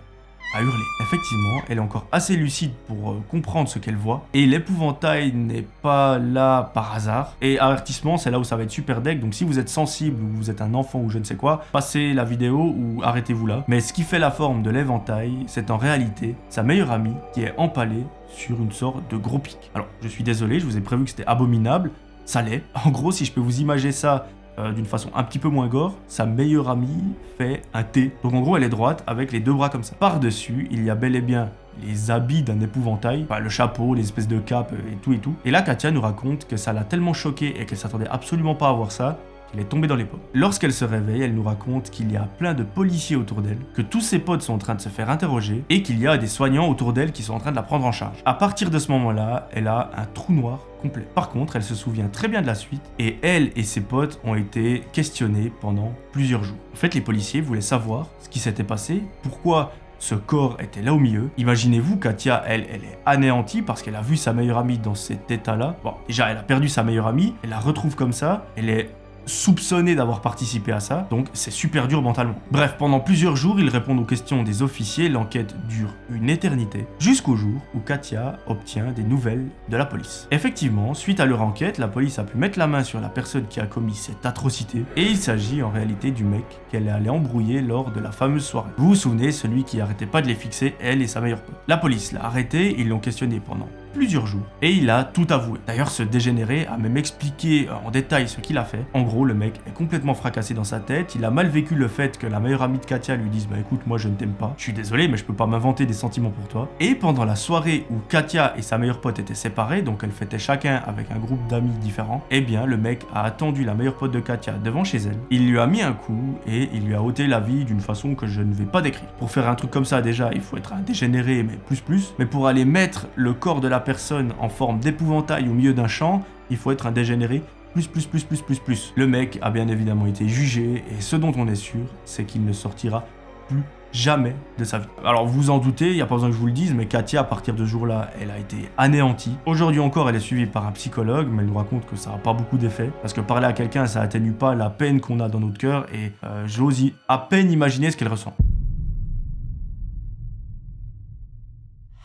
à hurler. Effectivement, elle est encore assez lucide pour comprendre ce qu'elle voit, et l'épouvantail n'est pas là par hasard. Et avertissement, c'est là où ça va être super deck, donc si vous êtes sensible ou vous êtes un enfant ou je ne sais quoi, passez la vidéo ou arrêtez-vous là. Mais ce qui fait la forme de l'éventail, c'est en réalité sa meilleure amie qui est empalée sur une sorte de gros pic. Alors, je suis désolé, je vous ai prévu que c'était abominable, ça l'est. En gros, si je peux vous imaginer ça d'une façon un petit peu moins gore, sa meilleure amie fait un T. Donc en gros, elle est droite avec les deux bras comme ça. Par-dessus, il y a bel et bien les habits d'un épouvantail, enfin, le chapeau, les espèces de capes et tout et tout. Et là, Katia nous raconte que ça l'a tellement choquée et qu'elle s'attendait absolument pas à voir ça, qu'elle est tombée dans les pommes. Lorsqu'elle se réveille, elle nous raconte qu'il y a plein de policiers autour d'elle, que tous ses potes sont en train de se faire interroger et qu'il y a des soignants autour d'elle qui sont en train de la prendre en charge. À partir de ce moment-là, elle a un trou noir complet. Par contre, elle se souvient très bien de la suite et elle et ses potes ont été questionnés pendant plusieurs jours. En fait, les policiers voulaient savoir ce qui s'était passé, pourquoi ce corps était là au milieu. Imaginez-vous, Katia, elle est anéantie parce qu'elle a vu sa meilleure amie dans cet état-là. Bon, déjà, elle a perdu sa meilleure amie, elle la retrouve comme ça, elle est soupçonné d'avoir participé à ça, donc c'est super dur mentalement. Bref, pendant plusieurs jours, ils répondent aux questions des officiers, l'enquête dure une éternité, jusqu'au jour où Katia obtient des nouvelles de la police. Effectivement, suite à leur enquête, la police a pu mettre la main sur la personne qui a commis cette atrocité, et il s'agit en réalité du mec qu'elle est allée embrouiller lors de la fameuse soirée. Vous vous souvenez, celui qui arrêtait pas de les fixer, elle et sa meilleure pote. La police l'a arrêté, ils l'ont questionné pendant plusieurs jours, et il a tout avoué. D'ailleurs, ce dégénéré a même expliqué en détail ce qu'il a fait. En gros, le mec est complètement fracassé dans sa tête, il a mal vécu le fait que la meilleure amie de Katia lui dise « Bah écoute, moi je ne t'aime pas, je suis désolé, mais je peux pas m'inventer des sentiments pour toi. » Et pendant la soirée où Katia et sa meilleure pote étaient séparées, donc elles fêtaient chacun avec un groupe d'amis différents, eh bien, le mec a attendu la meilleure pote de Katia devant chez elle, il lui a mis un coup, et il lui a ôté la vie d'une façon que je ne vais pas décrire. Pour faire un truc comme ça, déjà, il faut être un dégénéré, mais plus, mais pour aller mettre le corps de la personne en forme d'épouvantail au milieu d'un champ, il faut être un dégénéré plus. Le mec a bien évidemment été jugé, et ce dont on est sûr, c'est qu'il ne sortira plus jamais de sa vie. Alors vous en doutez, il n'y a pas besoin que je vous le dise, mais Katia, à partir de ce jour-là, elle a été anéantie. Aujourd'hui encore, elle est suivie par un psychologue, mais elle nous raconte que ça n'a pas beaucoup d'effet, parce que parler à quelqu'un, ça atténue pas la peine qu'on a dans notre cœur, et j'ose à peine imaginer ce qu'elle ressent.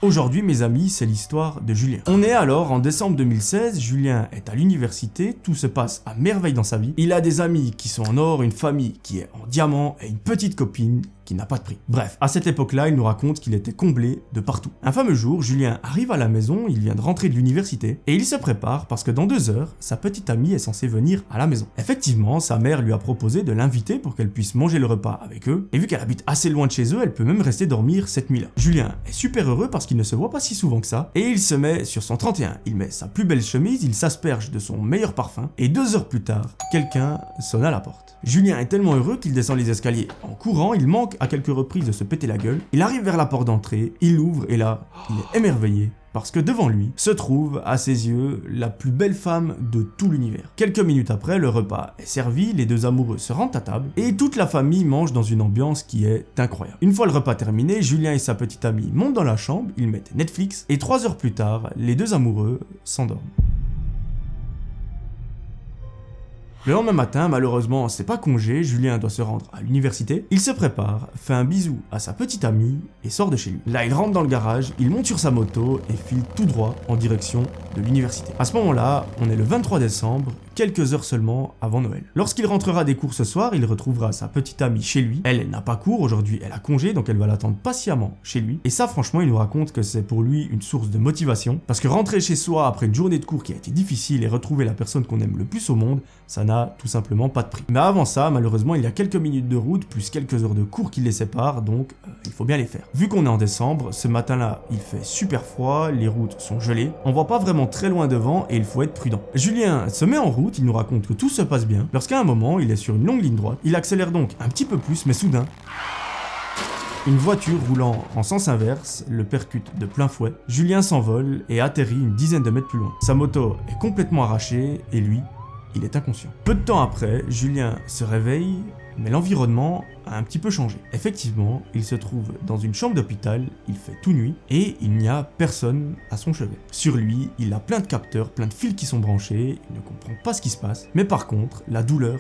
Aujourd'hui, mes amis, c'est l'histoire de Julien. On est alors en décembre 2016, Julien est à l'université, tout se passe à merveille dans sa vie. Il a des amis qui sont en or, une famille qui est en diamant et une petite copine qui n'a pas de prix. Bref, à cette époque-là, il nous raconte qu'il était comblé de partout. Un fameux jour, Julien arrive à la maison, il vient de rentrer de l'université, et il se prépare parce que dans 2 heures, sa petite amie est censée venir à la maison. Effectivement, sa mère lui a proposé de l'inviter pour qu'elle puisse manger le repas avec eux, et vu qu'elle habite assez loin de chez eux, elle peut même rester dormir cette nuit-là. Julien est super heureux parce qu'il ne se voit pas si souvent que ça, et il se met sur son 31. Il met sa plus belle chemise, il s'asperge de son meilleur parfum, et 2 heures plus tard, quelqu'un sonne à la porte. Julien est tellement heureux qu'il descend les escaliers en courant, il manque à quelques reprises de se péter la gueule, il arrive vers la porte d'entrée, il l'ouvre et là, il est émerveillé parce que devant lui se trouve, à ses yeux, la plus belle femme de tout l'univers. Quelques minutes après, le repas est servi, les 2 amoureux se rendent à table et toute la famille mange dans une ambiance qui est incroyable. Une fois le repas terminé, Julien et sa petite amie montent dans la chambre, ils mettent Netflix et 3 heures plus tard, les 2 amoureux s'endorment. Le lendemain matin, malheureusement, c'est pas congé, Julien doit se rendre à l'université. Il se prépare, fait un bisou à sa petite amie et sort de chez lui. Là, il rentre dans le garage, il monte sur sa moto et file tout droit en direction de l'université. À ce moment-là, on est le 23 décembre, quelques heures seulement avant Noël. Lorsqu'il rentrera des cours ce soir, il retrouvera sa petite amie chez lui. Elle n'a pas cours, aujourd'hui elle a congé, donc elle va l'attendre patiemment chez lui. Et ça, franchement, il nous raconte que c'est pour lui une source de motivation, parce que rentrer chez soi après une journée de cours qui a été difficile et retrouver la personne qu'on aime le plus au monde, ça n'a tout simplement pas de prix. Mais avant ça, malheureusement, il y a quelques minutes de route, plus quelques heures de cours qui les séparent, donc il faut bien les faire. Vu qu'on est en décembre, ce matin-là, il fait super froid, les routes sont gelées, on voit pas vraiment très loin devant et il faut être prudent. Julien se met en route, il nous raconte que tout se passe bien, lorsqu'à un moment, il est sur une longue ligne droite, il accélère donc un petit peu plus, mais soudain, Une voiture roulant en sens inverse le percute de plein fouet. Julien s'envole et atterrit une dizaine de mètres plus loin. Sa moto est complètement arrachée et lui, il est inconscient. Peu de temps après, Julien se réveille, mais l'environnement a un petit peu changé. Effectivement, il se trouve dans une chambre d'hôpital, il fait tout nuit, et il n'y a personne à son chevet. Sur lui, il a plein de capteurs, plein de fils qui sont branchés, il ne comprend pas ce qui se passe, mais par contre, la douleur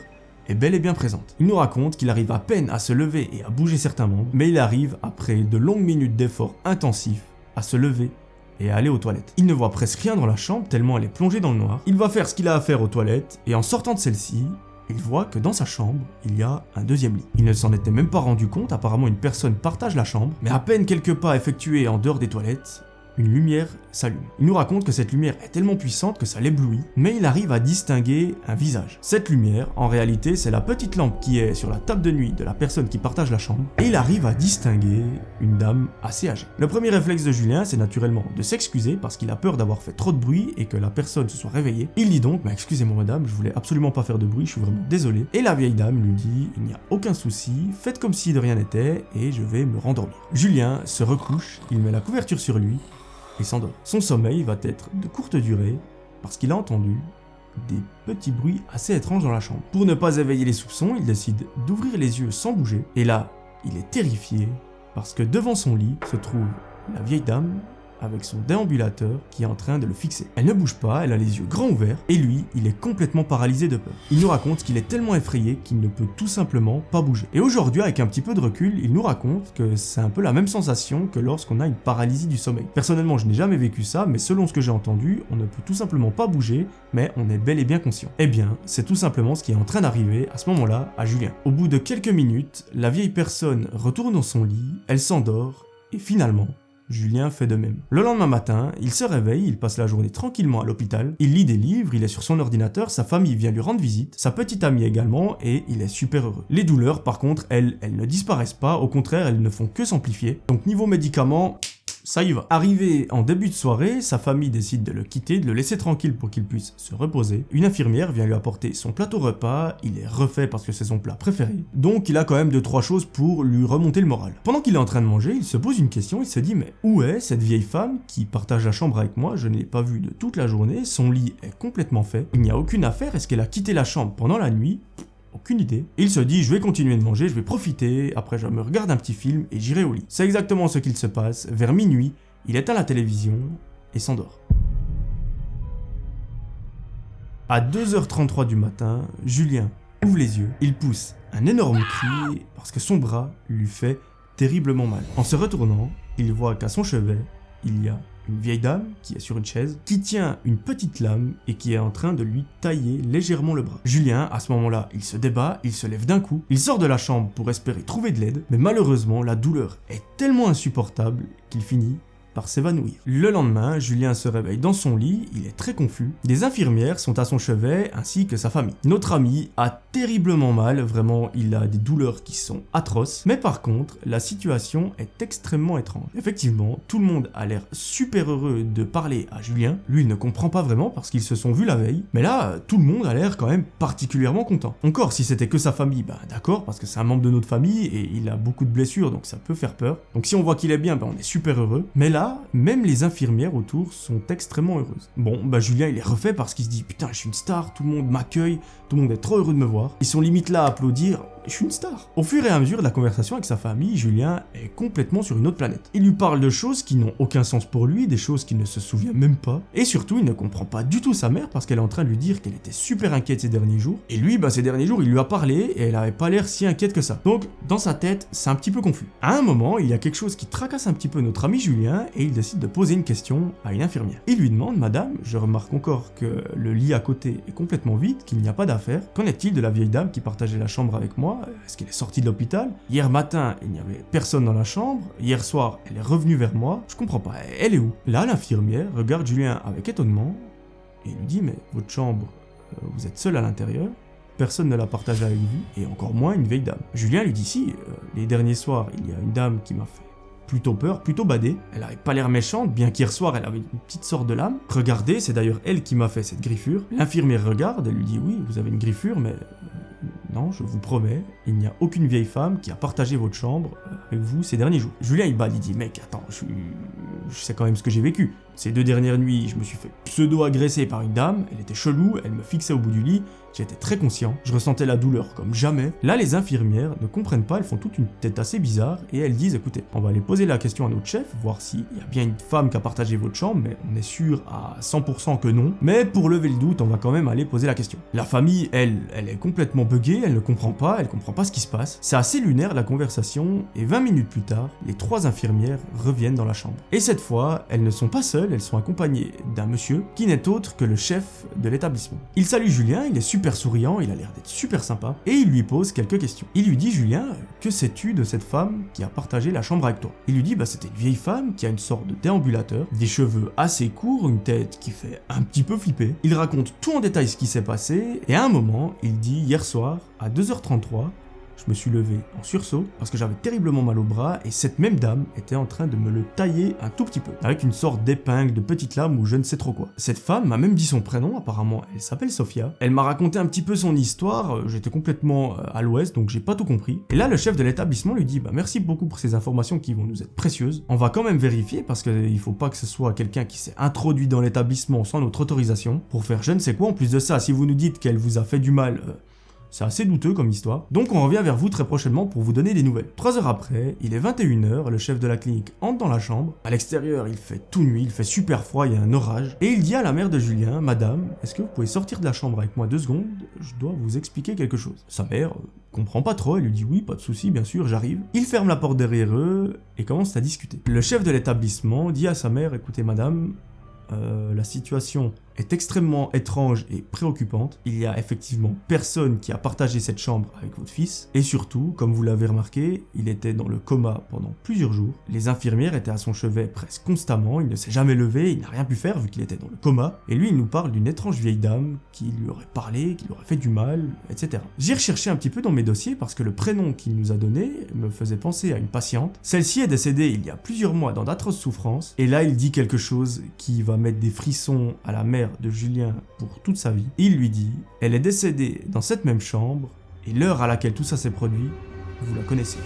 est bel et bien présente. Il nous raconte qu'il arrive à peine à se lever et à bouger certains membres, mais il arrive, après de longues minutes d'efforts intensifs, à se lever et à aller aux toilettes. Il ne voit presque rien dans la chambre tellement elle est plongée dans le noir. Il va faire ce qu'il a à faire aux toilettes, et en sortant de celle-ci, il voit que dans sa chambre, il y a un deuxième lit. Il ne s'en était même pas rendu compte, apparemment une personne partage la chambre, mais à peine quelques pas effectués en dehors des toilettes, une lumière s'allume. Il nous raconte que cette lumière est tellement puissante que ça l'éblouit, mais il arrive à distinguer un visage. Cette lumière, en réalité, c'est la petite lampe qui est sur la table de nuit de la personne qui partage la chambre, et il arrive à distinguer une dame assez âgée. Le premier réflexe de Julien, c'est naturellement de s'excuser parce qu'il a peur d'avoir fait trop de bruit et que la personne se soit réveillée. Il dit donc, excusez-moi madame, je voulais absolument pas faire de bruit, je suis vraiment désolé. Et la vieille dame lui dit, il n'y a aucun souci, faites comme si de rien n'était et je vais me rendormir. Julien se recouche, il met la couverture sur lui, et s'endort. Son sommeil va être de courte durée parce qu'il a entendu des petits bruits assez étranges dans la chambre. Pour ne pas éveiller les soupçons, il décide d'ouvrir les yeux sans bouger. Et là, il est terrifié parce que devant son lit se trouve la vieille dame avec son déambulateur qui est en train de le fixer. Elle ne bouge pas, elle a les yeux grands ouverts, et lui, il est complètement paralysé de peur. Il nous raconte qu'il est tellement effrayé qu'il ne peut tout simplement pas bouger. Et aujourd'hui, avec un petit peu de recul, il nous raconte que c'est un peu la même sensation que lorsqu'on a une paralysie du sommeil. Personnellement, je n'ai jamais vécu ça, mais selon ce que j'ai entendu, on ne peut tout simplement pas bouger, mais on est bel et bien conscient. Eh bien, c'est tout simplement ce qui est en train d'arriver à ce moment-là à Julien. Au bout de quelques minutes, la vieille personne retourne dans son lit, elle s'endort, et finalement, Julien fait de même. Le lendemain matin, il se réveille, il passe la journée tranquillement à l'hôpital, il lit des livres, il est sur son ordinateur, sa famille vient lui rendre visite, sa petite amie également, et il est super heureux. Les douleurs, par contre, elles ne disparaissent pas, au contraire, elles ne font que s'amplifier. Donc niveau médicaments, ça y va. Arrivé en début de soirée, sa famille décide de le quitter, de le laisser tranquille pour qu'il puisse se reposer. Une infirmière vient lui apporter son plateau repas, il est refait parce que c'est son plat préféré. Donc il a quand même 2-3 choses pour lui remonter le moral. Pendant qu'il est en train de manger, il se pose une question, il se dit mais où est cette vieille femme qui partage la chambre avec moi? Je ne l'ai pas vue de toute la journée, son lit est complètement fait, il n'y a aucune affaire, est-ce qu'elle a quitté la chambre pendant la nuit? Aucune idée. Il se dit, je vais continuer de manger, je vais profiter, après je me regarde un petit film et j'irai au lit. C'est exactement ce qu'il se passe. Vers minuit, il éteint la télévision et s'endort. À 2h33 du matin, Julien ouvre les yeux, il pousse un énorme cri parce que son bras lui fait terriblement mal. En se retournant, il voit qu'à son chevet, il y a une vieille dame qui est sur une chaise, qui tient une petite lame et qui est en train de lui tailler légèrement le bras. Julien, à ce moment-là, il se débat, il se lève d'un coup, il sort de la chambre pour espérer trouver de l'aide, mais malheureusement, la douleur est tellement insupportable qu'il finit par s'évanouir. Le lendemain, Julien se réveille dans son lit, il est très confus. Des infirmières sont à son chevet ainsi que sa famille. Notre ami a terriblement mal, vraiment il a des douleurs qui sont atroces, mais par contre, la situation est extrêmement étrange. Effectivement, tout le monde a l'air super heureux de parler à Julien, lui il ne comprend pas vraiment parce qu'ils se sont vus la veille, mais là, tout le monde a l'air quand même particulièrement content. Encore, si c'était que sa famille, d'accord, parce que c'est un membre de notre famille et il a beaucoup de blessures, donc ça peut faire peur. Donc si on voit qu'il est bien, on est super heureux, mais là, même les infirmières autour sont extrêmement heureuses. Bon, Julien il est refait parce qu'il se dit putain je suis une star, tout le monde m'accueille, tout le monde est trop heureux de me voir. Ils sont limite là à applaudir, je suis une star. Au fur et à mesure de la conversation avec sa famille, Julien est complètement sur une autre planète. Il lui parle de choses qui n'ont aucun sens pour lui, des choses qu'il ne se souvient même pas, et surtout il ne comprend pas du tout sa mère parce qu'elle est en train de lui dire qu'elle était super inquiète ces derniers jours, et lui ces derniers jours il lui a parlé et elle avait pas l'air si inquiète que ça. Donc dans sa tête c'est un petit peu confus. À un moment il y a quelque chose qui tracasse un petit peu notre ami Julien et il décide de poser une question à une infirmière. Il lui demande, madame, je remarque encore que le lit à côté est complètement vide, qu'il n'y a pas d'affaire. Qu'en est-il de la vieille dame qui partageait la chambre avec moi? Est-ce qu'elle est sortie de l'hôpital? Hier matin, il n'y avait personne dans la chambre. Hier soir, elle est revenue vers moi. Je comprends pas, elle est où? Là, l'infirmière regarde Julien avec étonnement et lui dit, mais votre chambre, vous êtes seul à l'intérieur? Personne ne l'a partagée avec vous, et encore moins une vieille dame. Julien lui dit, si, les derniers soirs, il y a une dame qui m'a fait plutôt peur, plutôt badée. Elle avait pas l'air méchante, bien qu'hier soir elle avait une petite sorte de lame. Regardez, c'est d'ailleurs elle qui m'a fait cette griffure. L'infirmière regarde, elle lui dit oui, vous avez une griffure, mais non, je vous promets, il n'y a aucune vieille femme qui a partagé votre chambre avec vous ces derniers jours. Julien il bade, il dit mec attends, je sais quand même ce que j'ai vécu. Ces 2 dernières nuits, je me suis fait pseudo-agresser par une dame, elle était chelou, elle me fixait au bout du lit, j'étais très conscient, je ressentais la douleur comme jamais. Là, les infirmières ne comprennent pas, elles font toute une tête assez bizarre et elles disent écoutez, on va aller poser la question à notre chef, voir s'il y a bien une femme qui a partagé votre chambre, mais on est sûr à 100% que non. Mais pour lever le doute, on va quand même aller poser la question. La famille, elle est complètement buggée, elle ne comprend pas ce qui se passe. C'est assez lunaire la conversation et 20 minutes plus tard, les 3 infirmières reviennent dans la chambre. Et cette fois, elles ne sont pas seules, elles sont accompagnées d'un monsieur qui n'est autre que le chef de l'établissement. Il salue Julien, il est super souriant, il a l'air d'être super sympa, et il lui pose quelques questions. Il lui dit Julien, que sais-tu de cette femme qui a partagé la chambre avec toi? Il lui dit c'était une vieille femme qui a une sorte de déambulateur, des cheveux assez courts, une tête qui fait un petit peu flipper. Il raconte tout en détail ce qui s'est passé, et à un moment, il dit hier soir, à 2h33, je me suis levé en sursaut parce que j'avais terriblement mal au bras et cette même dame était en train de me le tailler un tout petit peu, avec une sorte d'épingle, de petite lame ou je ne sais trop quoi. Cette femme m'a même dit son prénom, apparemment elle s'appelle Sophia. Elle m'a raconté un petit peu son histoire, j'étais complètement à l'ouest donc j'ai pas tout compris. Et là le chef de l'établissement lui dit merci beaucoup pour ces informations qui vont nous être précieuses. On va quand même vérifier parce qu'il faut pas que ce soit quelqu'un qui s'est introduit dans l'établissement sans notre autorisation pour faire je ne sais quoi. En plus de ça, si vous nous dites qu'elle vous a fait du mal, c'est assez douteux comme histoire. Donc on revient vers vous très prochainement pour vous donner des nouvelles. 3 heures après, il est 21h, le chef de la clinique entre dans la chambre. À l'extérieur, il fait tout nuit, il fait super froid, il y a un orage. Et il dit à la mère de Julien, madame, est-ce que vous pouvez sortir de la chambre avec moi 2 secondes? Je dois vous expliquer quelque chose. Sa mère comprend pas trop, elle lui dit oui, pas de souci, bien sûr, j'arrive. Il ferme la porte derrière eux et commence à discuter. Le chef de l'établissement dit à sa mère, écoutez madame, la situation est extrêmement étrange et préoccupante. Il y a effectivement personne qui a partagé cette chambre avec votre fils. Et surtout, comme vous l'avez remarqué, il était dans le coma pendant plusieurs jours. Les infirmières étaient à son chevet presque constamment. Il ne s'est jamais levé, il n'a rien pu faire vu qu'il était dans le coma. Et lui, il nous parle d'une étrange vieille dame qui lui aurait parlé, qui lui aurait fait du mal, etc. J'ai recherché un petit peu dans mes dossiers parce que le prénom qu'il nous a donné me faisait penser à une patiente. Celle-ci est décédée il y a plusieurs mois dans d'atroces souffrances. Et là, il dit quelque chose qui va mettre des frissons à la mère de Julien pour toute sa vie. Il lui dit, elle est décédée dans cette même chambre et l'heure à laquelle tout ça s'est produit, vous la connaissez.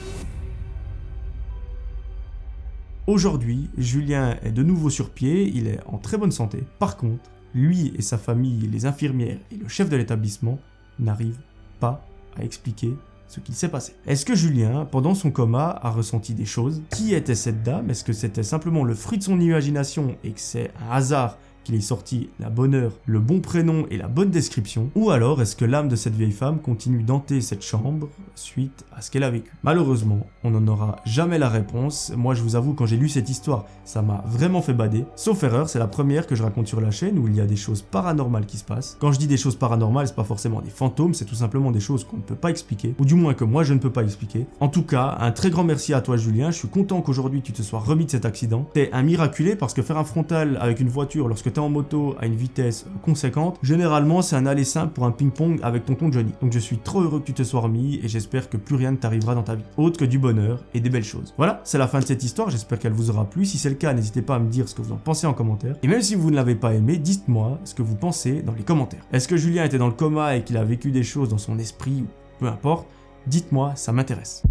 Aujourd'hui, Julien est de nouveau sur pied, il est en très bonne santé. Par contre, lui et sa famille, les infirmières et le chef de l'établissement n'arrivent pas à expliquer ce qu'il s'est passé. Est-ce que Julien, pendant son coma, a ressenti des choses? Qui était cette dame? Est-ce que c'était simplement le fruit de son imagination et que c'est un hasard qu'il ait sorti la bonne heure, le bon prénom et la bonne description? Ou alors est-ce que l'âme de cette vieille femme continue d'hanter cette chambre suite à ce qu'elle a vécu? Malheureusement, on n'en aura jamais la réponse. Moi je vous avoue, quand j'ai lu cette histoire, ça m'a vraiment fait bader. Sauf erreur, c'est la première que je raconte sur la chaîne où il y a des choses paranormales qui se passent. Quand je dis des choses paranormales, c'est pas forcément des fantômes, c'est tout simplement des choses qu'on ne peut pas expliquer, ou du moins que moi je ne peux pas expliquer. En tout cas, un très grand merci à toi Julien, je suis content qu'aujourd'hui tu te sois remis de cet accident. T'es un miraculé parce que faire un frontal avec une voiture lorsque t'es en moto à une vitesse conséquente, généralement c'est un aller simple pour un ping-pong avec tonton Johnny. Donc je suis trop heureux que tu te sois remis et j'espère que plus rien ne t'arrivera dans ta vie, autre que du bonheur et des belles choses. Voilà, c'est la fin de cette histoire, j'espère qu'elle vous aura plu. Si c'est le cas, n'hésitez pas à me dire ce que vous en pensez en commentaire. Et même si vous ne l'avez pas aimé, dites-moi ce que vous pensez dans les commentaires. Est-ce que Julien était dans le coma et qu'il a vécu des choses dans son esprit, ou peu importe, dites-moi, ça m'intéresse.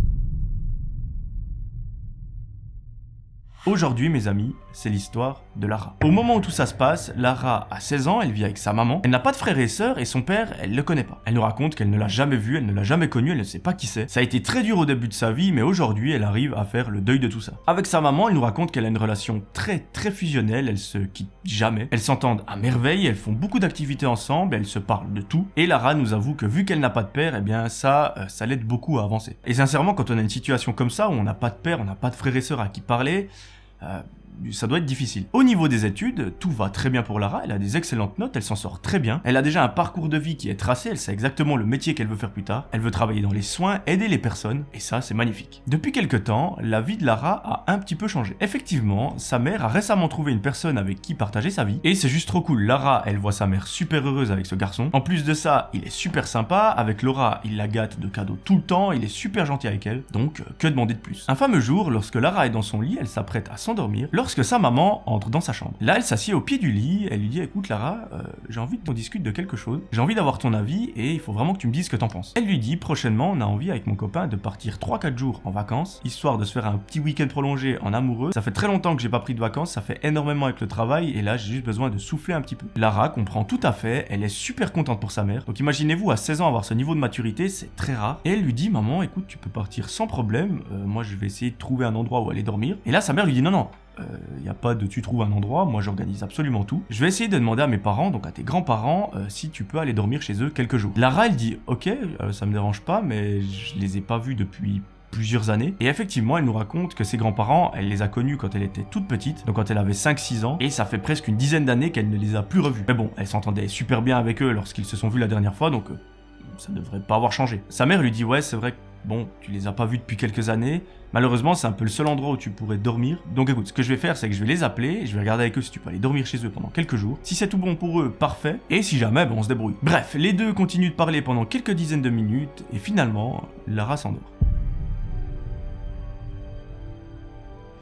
Aujourd'hui, mes amis, c'est l'histoire de Lara. Au moment où tout ça se passe, Lara a 16 ans, elle vit avec sa maman, elle n'a pas de frères et sœurs et son père, elle le connaît pas. Elle nous raconte qu'elle ne l'a jamais vu, elle ne l'a jamais connu, elle ne sait pas qui c'est. Ça a été très dur au début de sa vie, mais aujourd'hui, elle arrive à faire le deuil de tout ça. Avec sa maman, elle nous raconte qu'elle a une relation très fusionnelle, elles se quittent jamais. Elles s'entendent à merveille, elles font beaucoup d'activités ensemble, elles se parlent de tout. Et Lara nous avoue que vu qu'elle n'a pas de père, eh bien ça l'aide beaucoup à avancer. Et sincèrement, quand on a une situation comme ça, où on n'a pas de père, on n'a pas de frères et sœurs à qui parler, ça doit être difficile. Au niveau des études, tout va très bien pour Lara, elle a des excellentes notes, elle s'en sort très bien, elle a déjà un parcours de vie qui est tracé, elle sait exactement le métier qu'elle veut faire plus tard, elle veut travailler dans les soins, aider les personnes, et ça c'est magnifique. Depuis quelques temps, la vie de Lara a un petit peu changé. Effectivement, sa mère a récemment trouvé une personne avec qui partager sa vie, et c'est juste trop cool. Lara, elle voit sa mère super heureuse avec ce garçon. En plus de ça, il est super sympa, avec Laura, il la gâte de cadeaux tout le temps, il est super gentil avec elle, donc que demander de plus. Un fameux jour, lorsque Lara est dans son lit, elle s'apprête à s'endormir, lorsque sa maman entre dans sa chambre. Là, elle s'assied au pied du lit, elle lui dit « Écoute Lara, j'ai envie qu'on discute de quelque chose, j'ai envie d'avoir ton avis et il faut vraiment que tu me dises ce que t'en penses. » Elle lui dit « Prochainement, on a envie avec mon copain de partir 3-4 jours en vacances, histoire de se faire un petit week-end prolongé en amoureux. Ça fait très longtemps que j'ai pas pris de vacances, ça fait énormément avec le travail et là, j'ai juste besoin de souffler un petit peu. » Lara comprend tout à fait, elle est super contente pour sa mère. Donc imaginez-vous à 16 ans avoir ce niveau de maturité, c'est très rare. Et elle lui dit « Maman, écoute, tu peux partir sans problème, moi je vais essayer de trouver un endroit où aller dormir. » Et là, sa mère lui dit « Non, il n'y a pas de tu trouves un endroit, moi j'organise absolument tout. Je vais essayer de demander à mes parents, donc à tes grands-parents, si tu peux aller dormir chez eux quelques jours. » Lara, elle dit « Ok, ça me dérange pas, mais je les ai pas vus depuis plusieurs années. » Et effectivement, elle nous raconte que ses grands-parents, elle les a connus quand elle était toute petite, donc quand elle avait 5-6 ans, et ça fait presque une dizaine d'années qu'elle ne les a plus revus. Mais bon, elle s'entendait super bien avec eux lorsqu'ils se sont vus la dernière fois, donc ça devrait pas avoir changé. Sa mère lui dit « Ouais, c'est vrai que bon, tu les as pas vus depuis quelques années. Malheureusement, c'est un peu le seul endroit où tu pourrais dormir. Donc écoute, ce que je vais faire, c'est que je vais les appeler et je vais regarder avec eux si tu peux aller dormir chez eux pendant quelques jours. Si c'est tout bon pour eux, parfait. Et si jamais, on se débrouille. » Bref, les deux continuent de parler pendant quelques dizaines de minutes et finalement, Lara s'endort.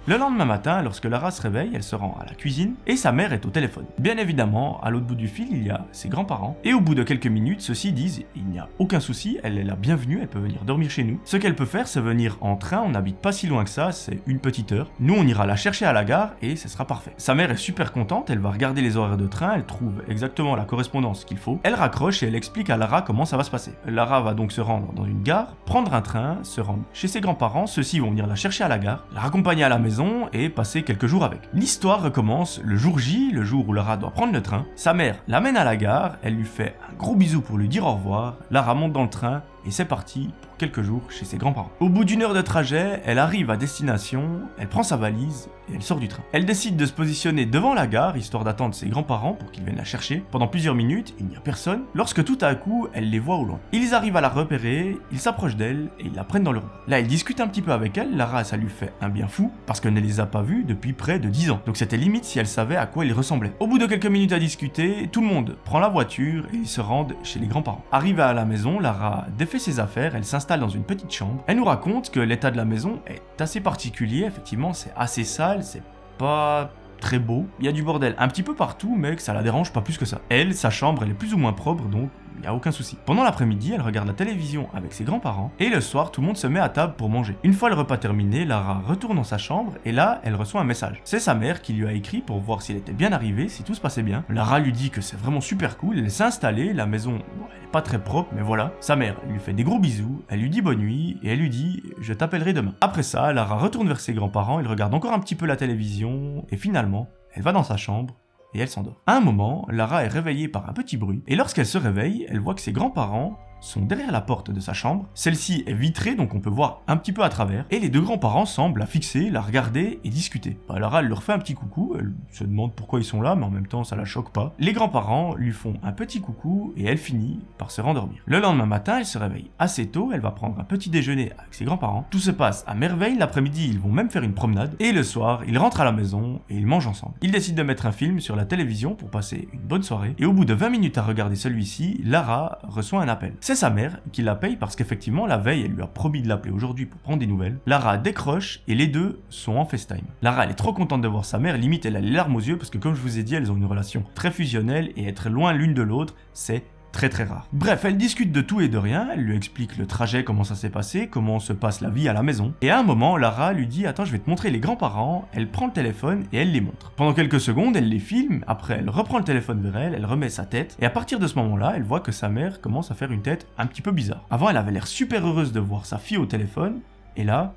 Le lendemain matin, lorsque Lara se réveille, elle se rend à la cuisine et sa mère est au téléphone. Bien évidemment, à l'autre bout du fil, il y a ses grands-parents et au bout de quelques minutes, ceux-ci disent « Il n'y a aucun souci, elle est la bienvenue, elle peut venir dormir chez nous. Ce qu'elle peut faire, c'est venir en train, on n'habite pas si loin que ça, c'est une petite heure. Nous, on ira la chercher à la gare et ce sera parfait. » Sa mère est super contente, elle va regarder les horaires de train, elle trouve exactement la correspondance qu'il faut. Elle raccroche et elle explique à Lara comment ça va se passer. Lara va donc se rendre dans une gare, prendre un train, se rendre chez ses grands-parents, ceux-ci vont venir la chercher à la gare, la raccompagner à la maison et passer quelques jours avec. L'histoire recommence le jour J, le jour où Lara doit prendre le train. Sa mère l'amène à la gare, elle lui fait un gros bisou pour lui dire au revoir, Lara monte dans le train et c'est parti pour quelques jours chez ses grands-parents. Au bout d'une heure de trajet, elle arrive à destination, elle prend sa valise et elle sort du train. Elle décide de se positionner devant la gare, histoire d'attendre ses grands-parents pour qu'ils viennent la chercher. Pendant plusieurs minutes, il n'y a personne, lorsque tout à coup, elle les voit au loin. Ils arrivent à la repérer, ils s'approchent d'elle et ils la prennent dans leur bras. Là, elle discute un petit peu avec elle, Lara, ça lui fait un bien fou, parce qu'elle ne les a pas vus depuis près de 10 ans. Donc c'était limite si elle savait à quoi ils ressemblaient. Au bout de quelques minutes à discuter, tout le monde prend la voiture et ils se rendent chez les grands-parents. Arrivée à la maison, Lara défait ses affaires, elle s'installe dans une petite chambre. Elle nous raconte que l'état de la maison est assez particulier, effectivement, c'est assez sale, c'est pas très beau. Il y a du bordel un petit peu partout, mais que ça la dérange pas plus que ça. Elle, sa chambre, elle est plus ou moins propre, donc il n'y a aucun souci. Pendant l'après-midi, elle regarde la télévision avec ses grands-parents, et le soir, tout le monde se met à table pour manger. Une fois le repas terminé, Lara retourne dans sa chambre, et là, elle reçoit un message. C'est sa mère qui lui a écrit pour voir s'il était bien arrivé, si tout se passait bien. Lara lui dit que c'est vraiment super cool, elle s'est installée, la maison, elle est pas très propre, mais voilà. Sa mère lui fait des gros bisous, elle lui dit bonne nuit, et elle lui dit « Je t'appellerai demain ». Après ça, Lara retourne vers ses grands-parents, elle regarde encore un petit peu la télévision, et finalement, elle va dans sa chambre, et elle s'endort. À un moment, Lara est réveillée par un petit bruit, et lorsqu'elle se réveille, elle voit que ses grands-parents sont derrière la porte de sa chambre. Celle-ci est vitrée, donc on peut voir un petit peu à travers, et les deux grands-parents semblent la fixer, la regarder et discuter. Lara, elle leur fait un petit coucou, elle se demande pourquoi ils sont là, mais en même temps ça la choque pas. Les grands-parents lui font un petit coucou, et elle finit par se rendormir. Le lendemain matin, elle se réveille assez tôt, elle va prendre un petit déjeuner avec ses grands-parents. Tout se passe à merveille, l'après-midi ils vont même faire une promenade, et le soir, ils rentrent à la maison, et ils mangent ensemble. Ils décident de mettre un film sur la télévision pour passer une bonne soirée, et au bout de 20 minutes à regarder celui-ci, Lara reçoit un appel. C'est sa mère qui l'appelle parce qu'effectivement la veille elle lui a promis de l'appeler aujourd'hui pour prendre des nouvelles. Lara décroche et les deux sont en FaceTime. Lara elle est trop contente de voir sa mère, limite elle a les larmes aux yeux parce que comme je vous ai dit elles ont une relation très fusionnelle et être loin l'une de l'autre c'est très rare. Bref, elle discute de tout et de rien, elle lui explique le trajet, comment ça s'est passé, comment se passe la vie à la maison. Et à un moment, Lara lui dit « Attends, je vais te montrer les grands-parents », elle prend le téléphone et elle les montre. Pendant quelques secondes, elle les filme, après elle reprend le téléphone vers elle, elle remet sa tête, et à partir de ce moment-là, elle voit que sa mère commence à faire une tête un petit peu bizarre. Avant, elle avait l'air super heureuse de voir sa fille au téléphone, et là,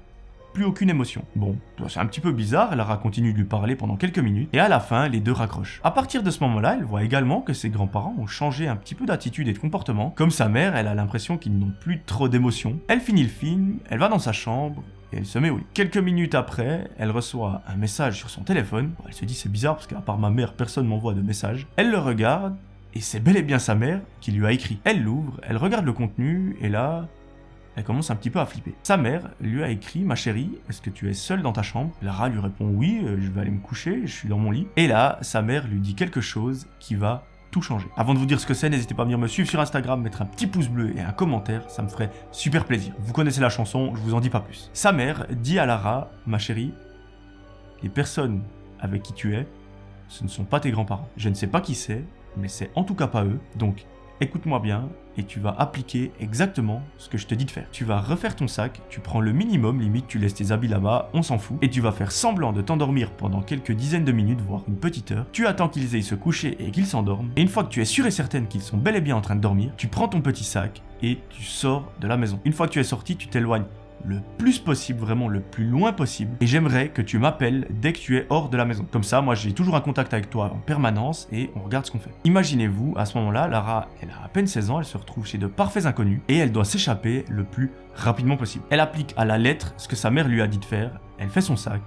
plus aucune émotion. Bon, c'est un petit peu bizarre, Lara continue de lui parler pendant quelques minutes, et à la fin, les deux raccrochent. À partir de ce moment-là, elle voit également que ses grands-parents ont changé un petit peu d'attitude et de comportement. Comme sa mère, elle a l'impression qu'ils n'ont plus trop d'émotions. Elle finit le film, elle va dans sa chambre, et elle se met au lit. Quelques minutes après, elle reçoit un message sur son téléphone. Elle se dit c'est bizarre parce qu'à part ma mère, personne m'envoie de message. Elle le regarde, et c'est bel et bien sa mère qui lui a écrit. Elle l'ouvre, elle regarde le contenu, et là... elle commence un petit peu à flipper. Sa mère lui a écrit « Ma chérie, est-ce que tu es seule dans ta chambre ?» Lara lui répond « Oui, je vais aller me coucher, je suis dans mon lit. » Et là, sa mère lui dit quelque chose qui va tout changer. Avant de vous dire ce que c'est, n'hésitez pas à venir me suivre sur Instagram, mettre un petit pouce bleu et un commentaire, ça me ferait super plaisir. Vous connaissez la chanson, je vous en dis pas plus. Sa mère dit à Lara « Ma chérie, les personnes avec qui tu es, ce ne sont pas tes grands-parents. Je ne sais pas qui c'est, mais c'est en tout cas pas eux. Donc, écoute-moi bien et tu vas appliquer exactement ce que je te dis de faire. Tu vas refaire ton sac, tu prends le minimum, limite tu laisses tes habits là-bas, on s'en fout, et tu vas faire semblant de t'endormir pendant quelques dizaines de minutes, voire une petite heure. Tu attends qu'ils aillent se coucher et qu'ils s'endorment, et une fois que tu es sûr et certaine qu'ils sont bel et bien en train de dormir, tu prends ton petit sac et tu sors de la maison. Une fois que tu es sorti, tu t'éloignes le plus possible, vraiment le plus loin possible, et j'aimerais que tu m'appelles dès que tu es hors de la maison. Comme ça, moi j'ai toujours un contact avec toi en permanence et on regarde ce qu'on fait. Imaginez-vous, à ce moment-là, Lara, elle a à peine 16 ans, elle se retrouve chez de parfaits inconnus et elle doit s'échapper le plus rapidement possible. Elle applique à la lettre ce que sa mère lui a dit de faire, elle fait son sac,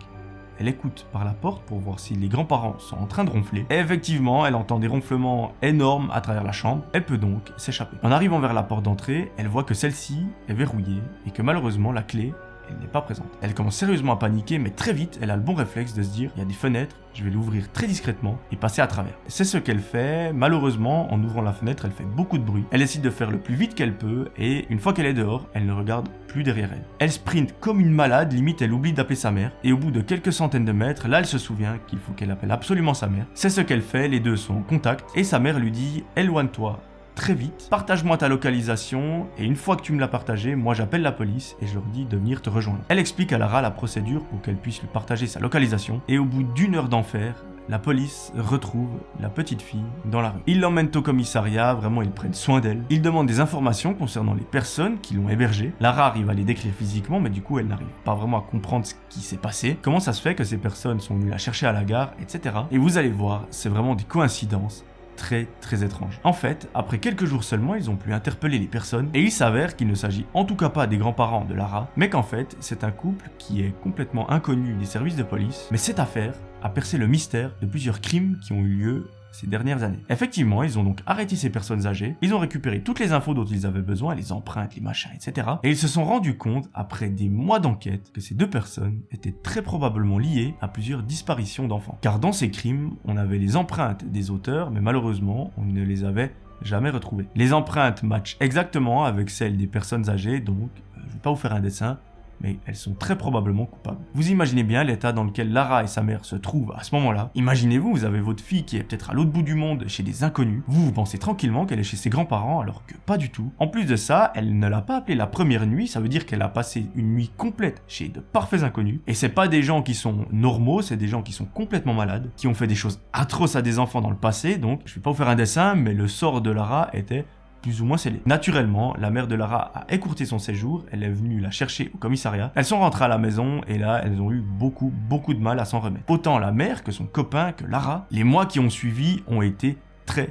elle écoute par la porte pour voir si les grands-parents sont en train de ronfler. Et effectivement, elle entend des ronflements énormes à travers la chambre. Elle peut donc s'échapper. En arrivant vers la porte d'entrée, elle voit que celle-ci est verrouillée et que malheureusement la clé, elle n'est pas présente. Elle commence sérieusement à paniquer, mais très vite, elle a le bon réflexe de se dire, il y a des fenêtres, je vais l'ouvrir très discrètement et passer à travers. C'est ce qu'elle fait. Malheureusement, en ouvrant la fenêtre, elle fait beaucoup de bruit. Elle décide de faire le plus vite qu'elle peut et une fois qu'elle est dehors, elle ne regarde plus derrière elle. Elle sprint comme une malade, limite elle oublie d'appeler sa mère et au bout de quelques centaines de mètres, là elle se souvient qu'il faut qu'elle appelle absolument sa mère. C'est ce qu'elle fait, les deux sont en contact et sa mère lui dit, éloigne-toi très vite, partage-moi ta localisation et une fois que tu me l'as partagée, moi j'appelle la police et je leur dis de venir te rejoindre. Elle explique à Lara la procédure pour qu'elle puisse lui partager sa localisation et au bout d'une heure d'enfer, la police retrouve la petite fille dans la rue. Ils l'emmènent au commissariat, vraiment ils prennent soin d'elle. Ils demandent des informations concernant les personnes qui l'ont hébergée. Lara arrive à les décrire physiquement, mais du coup elle n'arrive pas vraiment à comprendre ce qui s'est passé. Comment ça se fait que ces personnes sont venues la chercher à la gare, etc. Et vous allez voir, c'est vraiment des coïncidences très étrange. En fait, après quelques jours seulement, ils ont pu interpeller les personnes et il s'avère qu'il ne s'agit en tout cas pas des grands-parents de Lara, mais qu'en fait, c'est un couple qui est complètement inconnu des services de police. Mais cette affaire a percé le mystère de plusieurs crimes qui ont eu lieu ces dernières années. Effectivement, ils ont donc arrêté ces personnes âgées, ils ont récupéré toutes les infos dont ils avaient besoin, les empreintes, les machins, etc. Et ils se sont rendus compte, après des mois d'enquête, que ces deux personnes étaient très probablement liées à plusieurs disparitions d'enfants. Car dans ces crimes, on avait les empreintes des auteurs, mais malheureusement, on ne les avait jamais retrouvées. Les empreintes matchent exactement avec celles des personnes âgées, donc je vais pas vous faire un dessin, mais elles sont très probablement coupables. Vous imaginez bien l'état dans lequel Lara et sa mère se trouvent à ce moment-là. Imaginez-vous, vous avez votre fille qui est peut-être à l'autre bout du monde chez des inconnus. Vous pensez tranquillement qu'elle est chez ses grands-parents alors que pas du tout. En plus de ça, elle ne l'a pas appelée la première nuit, ça veut dire qu'elle a passé une nuit complète chez de parfaits inconnus. Et c'est pas des gens qui sont normaux, c'est des gens qui sont complètement malades, qui ont fait des choses atroces à des enfants dans le passé, donc je vais pas vous faire un dessin, mais le sort de Lara était plus ou moins scellé. Naturellement, la mère de Lara a écourté son séjour, elle est venue la chercher au commissariat, elles sont rentrées à la maison et là, elles ont eu beaucoup de mal à s'en remettre. Autant la mère que son copain, que Lara, les mois qui ont suivi ont été très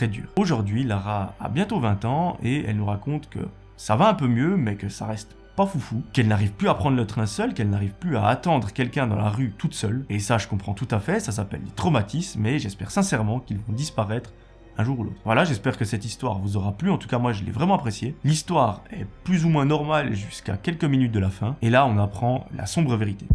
durs. Aujourd'hui, Lara a bientôt 20 ans et elle nous raconte que ça va un peu mieux, mais que ça reste pas foufou, qu'elle n'arrive plus à prendre le train seule, qu'elle n'arrive plus à attendre quelqu'un dans la rue toute seule. Et ça, je comprends tout à fait, ça s'appelle les traumatismes et j'espère sincèrement qu'ils vont disparaître un jour ou l'autre. Voilà, j'espère que cette histoire vous aura plu, en tout cas moi je l'ai vraiment appréciée. L'histoire est plus ou moins normale jusqu'à quelques minutes de la fin, et là on apprend la sombre vérité.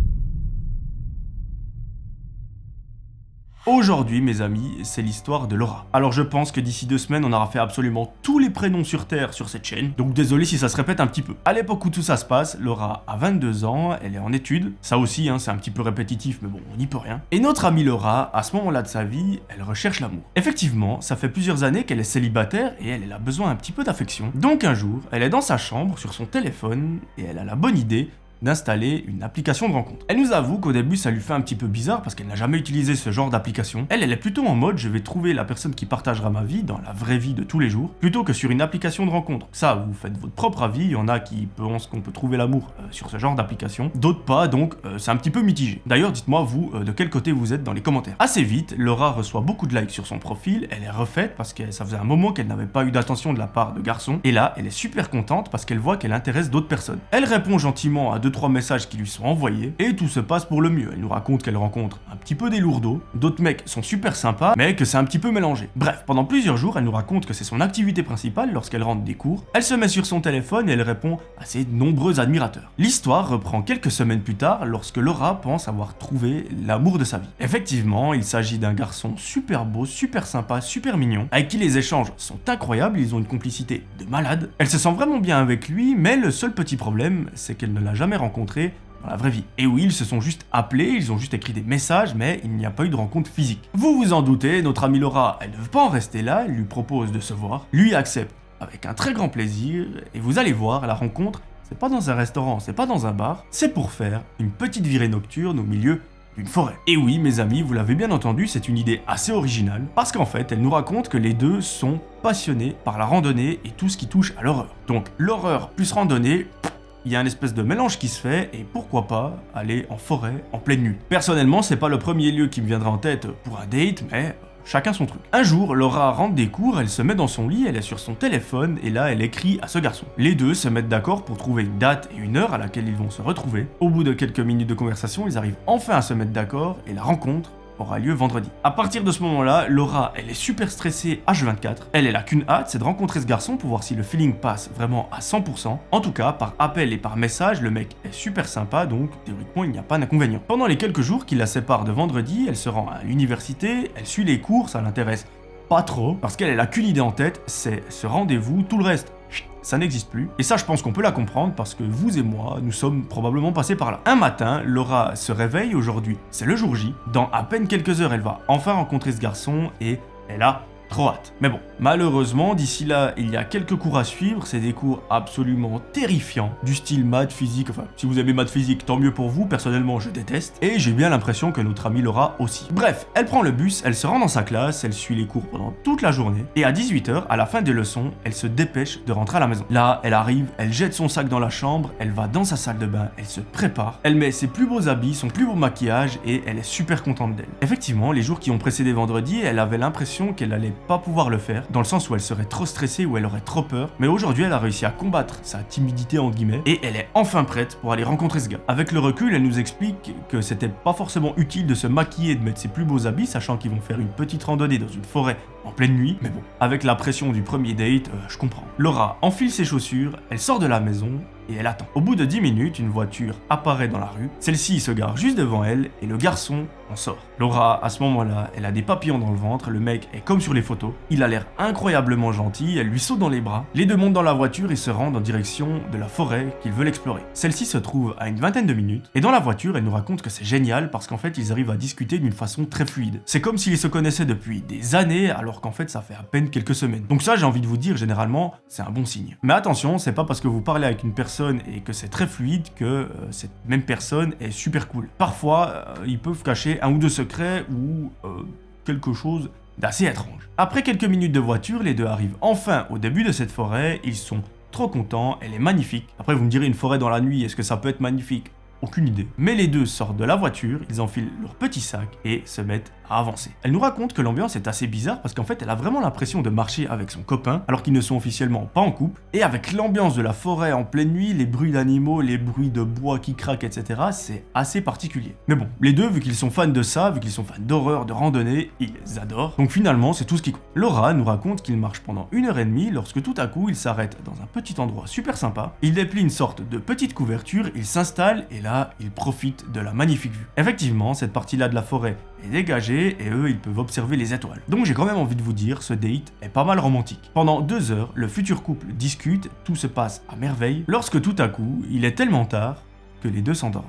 Aujourd'hui, mes amis, c'est l'histoire de Laura. Alors je pense que d'ici 2 semaines, on aura fait absolument tous les prénoms sur Terre sur cette chaîne, donc désolé si ça se répète un petit peu. À l'époque où tout ça se passe, Laura a 22 ans, elle est en études. Ça aussi, c'est un petit peu répétitif, mais bon, on n'y peut rien. Et notre amie Laura, à ce moment-là de sa vie, elle recherche l'amour. Effectivement, ça fait plusieurs années qu'elle est célibataire et elle a besoin un petit peu d'affection. Donc un jour, elle est dans sa chambre, sur son téléphone, et elle a la bonne idée d'installer une application de rencontre. Elle nous avoue qu'au début ça lui fait un petit peu bizarre parce qu'elle n'a jamais utilisé ce genre d'application. Elle est plutôt en mode je vais trouver la personne qui partagera ma vie dans la vraie vie de tous les jours plutôt que sur une application de rencontre. Ça, vous faites votre propre avis, il y en a qui pensent qu'on peut trouver l'amour sur ce genre d'application, d'autres pas, donc c'est un petit peu mitigé. D'ailleurs, dites-moi vous de quel côté vous êtes dans les commentaires. Assez vite, Laura reçoit beaucoup de likes sur son profil, elle est refaite parce que ça faisait un moment qu'elle n'avait pas eu d'attention de la part de garçons, et là, elle est super contente parce qu'elle voit qu'elle intéresse d'autres personnes. Elle répond gentiment à 2-3 messages qui lui sont envoyés et tout se passe pour le mieux. Elle nous raconte qu'elle rencontre un petit peu des lourdeaux, d'autres mecs sont super sympas mais que c'est un petit peu mélangé. Bref, pendant plusieurs jours, elle nous raconte que c'est son activité principale lorsqu'elle rentre des cours. Elle se met sur son téléphone et elle répond à ses nombreux admirateurs. L'histoire reprend quelques semaines plus tard lorsque Laura pense avoir trouvé l'amour de sa vie. Effectivement, il s'agit d'un garçon super beau, super sympa, super mignon, avec qui les échanges sont incroyables, ils ont une complicité de malade. Elle se sent vraiment bien avec lui, mais le seul petit problème, c'est qu'elle ne l'a jamais rencontré dans la vraie vie. Et oui, ils se sont juste appelés, ils ont juste écrit des messages, mais il n'y a pas eu de rencontre physique. Vous vous en doutez, notre amie Laura, elle ne veut pas en rester là, elle lui propose de se voir. Lui accepte avec un très grand plaisir, et vous allez voir, la rencontre, c'est pas dans un restaurant, c'est pas dans un bar, c'est pour faire une petite virée nocturne au milieu d'une forêt. Et oui, mes amis, vous l'avez bien entendu, c'est une idée assez originale, parce qu'en fait, elle nous raconte que les deux sont passionnés par la randonnée et tout ce qui touche à l'horreur. Donc, l'horreur plus randonnée, il y a un espèce de mélange qui se fait, et pourquoi pas aller en forêt en pleine nuit. Personnellement, c'est pas le premier lieu qui me viendra en tête pour un date, mais chacun son truc. Un jour, Laura rentre des cours, elle se met dans son lit, elle est sur son téléphone, et là, elle écrit à ce garçon. Les deux se mettent d'accord pour trouver une date et une heure à laquelle ils vont se retrouver. Au bout de quelques minutes de conversation, ils arrivent enfin à se mettre d'accord, et la rencontre aura lieu vendredi. À partir de ce moment-là, Laura, elle est super stressée H24. Elle a qu'une hâte, c'est de rencontrer ce garçon pour voir si le feeling passe vraiment à 100%. En tout cas, par appel et par message, le mec est super sympa, donc théoriquement, il n'y a pas d'inconvénient. Pendant les quelques jours qui la séparent de vendredi, elle se rend à l'université, elle suit les cours, ça l'intéresse pas trop, parce qu'elle a qu'une idée en tête, c'est ce rendez-vous, tout le reste, ça n'existe plus. Et ça, je pense qu'on peut la comprendre parce que vous et moi, nous sommes probablement passés par là. Un matin, Laura se réveille, aujourd'hui, c'est le jour J. Dans à peine quelques heures, elle va enfin rencontrer ce garçon et elle a trop hâte. Mais bon, malheureusement, d'ici là, il y a quelques cours à suivre, c'est des cours absolument terrifiants, du style maths, physique, enfin, si vous aimez maths physique, tant mieux pour vous, personnellement, je déteste, et j'ai bien l'impression que notre amie Laura aussi. Bref, elle prend le bus, elle se rend dans sa classe, elle suit les cours pendant toute la journée, et à 18h, à la fin des leçons, elle se dépêche de rentrer à la maison. Là, elle arrive, elle jette son sac dans la chambre, elle va dans sa salle de bain, elle se prépare, elle met ses plus beaux habits, son plus beau maquillage, et elle est super contente d'elle. Effectivement, les jours qui ont précédé vendredi, elle avait l'impression qu'elle allait pas pouvoir le faire, dans le sens où elle serait trop stressée, où elle aurait trop peur, mais aujourd'hui elle a réussi à combattre sa timidité entre guillemets, et elle est enfin prête pour aller rencontrer ce gars. Avec le recul, elle nous explique que c'était pas forcément utile de se maquiller et de mettre ses plus beaux habits, sachant qu'ils vont faire une petite randonnée dans une forêt en pleine nuit, mais bon, avec la pression du premier date, je comprends. Laura enfile ses chaussures, elle sort de la maison, et elle attend. Au bout de 10 minutes, une voiture apparaît dans la rue, celle-ci se gare juste devant elle, et le garçon en sort. Laura, à ce moment-là, elle a des papillons dans le ventre, le mec est comme sur les photos, il a l'air incroyablement gentil, elle lui saute dans les bras, les deux montent dans la voiture et se rendent en direction de la forêt qu'ils veulent explorer. Celle-ci se trouve à une vingtaine de minutes, et dans la voiture, elle nous raconte que c'est génial parce qu'en fait, ils arrivent à discuter d'une façon très fluide. C'est comme s'ils se connaissaient depuis des années, alors qu'en fait, ça fait à peine quelques semaines. Donc ça, j'ai envie de vous dire, généralement, c'est un bon signe. Mais attention, c'est pas parce que vous parlez avec une personne et que c'est très fluide que cette même personne est super cool. Parfois, ils peuvent cacher un ou deux secrets ou quelque chose d'assez étrange. Après quelques minutes de voiture, les deux arrivent enfin au début de cette forêt, ils sont trop contents, elle est magnifique. Après vous me direz, une forêt dans la nuit, est-ce que ça peut être magnifique ? Aucune idée. Mais les deux sortent de la voiture, ils enfilent leur petit sac et se mettent à avancer. Elle nous raconte que l'ambiance est assez bizarre parce qu'en fait elle a vraiment l'impression de marcher avec son copain alors qu'ils ne sont officiellement pas en couple, et avec l'ambiance de la forêt en pleine nuit, les bruits d'animaux, les bruits de bois qui craquent, etc., c'est assez particulier. Mais bon, les deux, vu qu'ils sont fans de ça, vu qu'ils sont fans d'horreur, de randonnée, ils adorent, donc finalement c'est tout ce qui compte. Laura nous raconte qu'ils marchent pendant 1h30 lorsque tout à coup ils s'arrêtent dans un petit endroit super sympa, ils déplient une sorte de petite couverture, ils s'installent et là ils profitent de la magnifique vue. Effectivement, cette partie-là de la forêt est dégagée et eux ils peuvent observer les étoiles. Donc j'ai quand même envie de vous dire, ce date est pas mal romantique. Pendant 2 heures, le futur couple discute, tout se passe à merveille, lorsque tout à coup, il est tellement tard que les deux s'endorment.